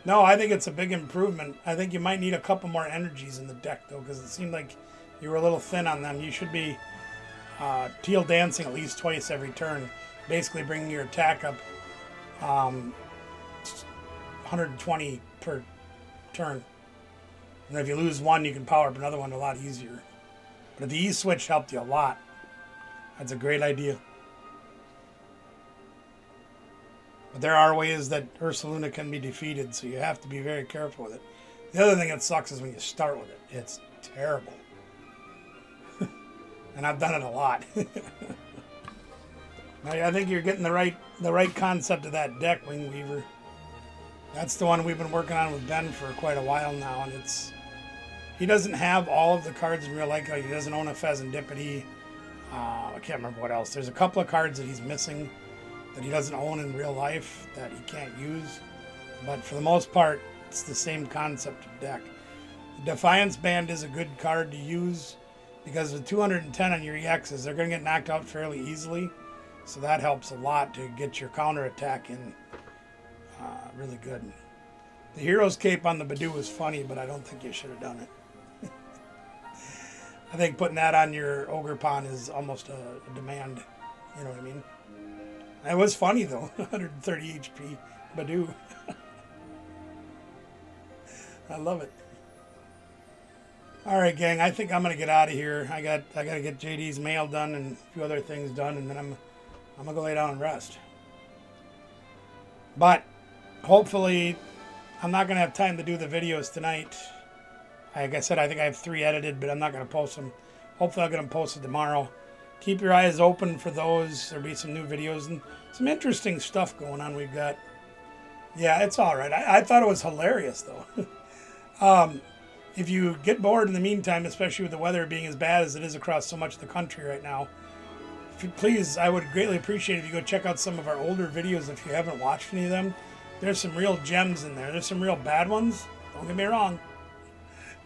No, I think it's a big improvement. I think you might need a couple more energies in the deck, though, because it seemed like you were a little thin on them. You should be teal dancing at least twice every turn, basically bringing your attack up 120 per turn. And if you lose one, you can power up another one a lot easier. But the E-switch helped you a lot. That's a great idea. But there are ways that Ursaluna can be defeated, so you have to be very careful with it. The other thing that sucks is when you start with it. It's terrible. And I've done it a lot. I think you're getting the right concept of that deck, Wingweaver. That's the one we've been working on with Ben for quite a while now, and he doesn't have all of the cards in real life. Like he doesn't own a Pheasantipity. I can't remember what else. There's a couple of cards that he's missing that he doesn't own in real life that he can't use. But for the most part, it's the same concept of deck. The Defiance Band is a good card to use because with 210 on your EXs, they're going to get knocked out fairly easily. So that helps a lot to get your counter attack in really good. The Hero's Cape on the Badoo was funny, but I don't think you should have done it. I think putting that on your Ogre Pawn is almost a demand. You know what I mean? It was funny, though. 130 HP Badoo. I love it. All right, gang. I think I'm going to get out of here. I got to get JD's mail done and a few other things done, and then I'm going to go lay down and rest. But hopefully I'm not going to have time to do the videos tonight. Like I said, I think I have 3 edited, but I'm not going to post them. Hopefully I'll get them posted tomorrow. Keep your eyes open for those. There'll be some new videos and some interesting stuff going on we've got. Yeah, it's all right. I thought it was hilarious, though. If you get bored in the meantime, especially with the weather being as bad as it is across so much of the country right now, please, I would greatly appreciate it if you go check out some of our older videos if you haven't watched any of them. There's some real gems in there. There's some real bad ones. Don't get me wrong.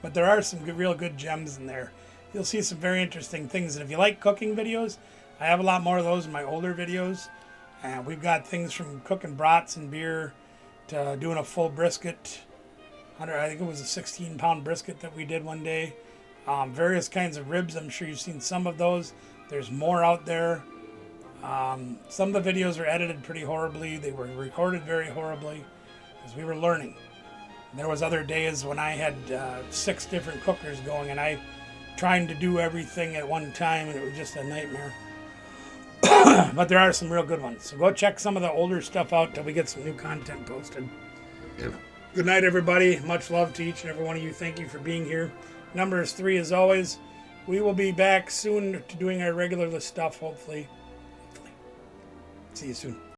But there are some real good gems in there. You'll see some very interesting things. And if you like cooking videos, I have a lot more of those in my older videos. And we've got things from cooking brats and beer to doing a full brisket. I think it was a 16-pound brisket that we did one day. Various kinds of ribs. I'm sure you've seen some of those. There's more out there. Some of the videos are edited pretty horribly. They were recorded very horribly because we were learning. And there was other days when I had 6 different cookers going and I trying to do everything at one time, and it was just a nightmare. But there are some real good ones. So go check some of the older stuff out till we get some new content posted. Yeah. Good night, everybody. Much love to each and every one of you. Thank you for being here. Number is 3 as always. We will be back soon to doing our regular stuff, hopefully. See you soon.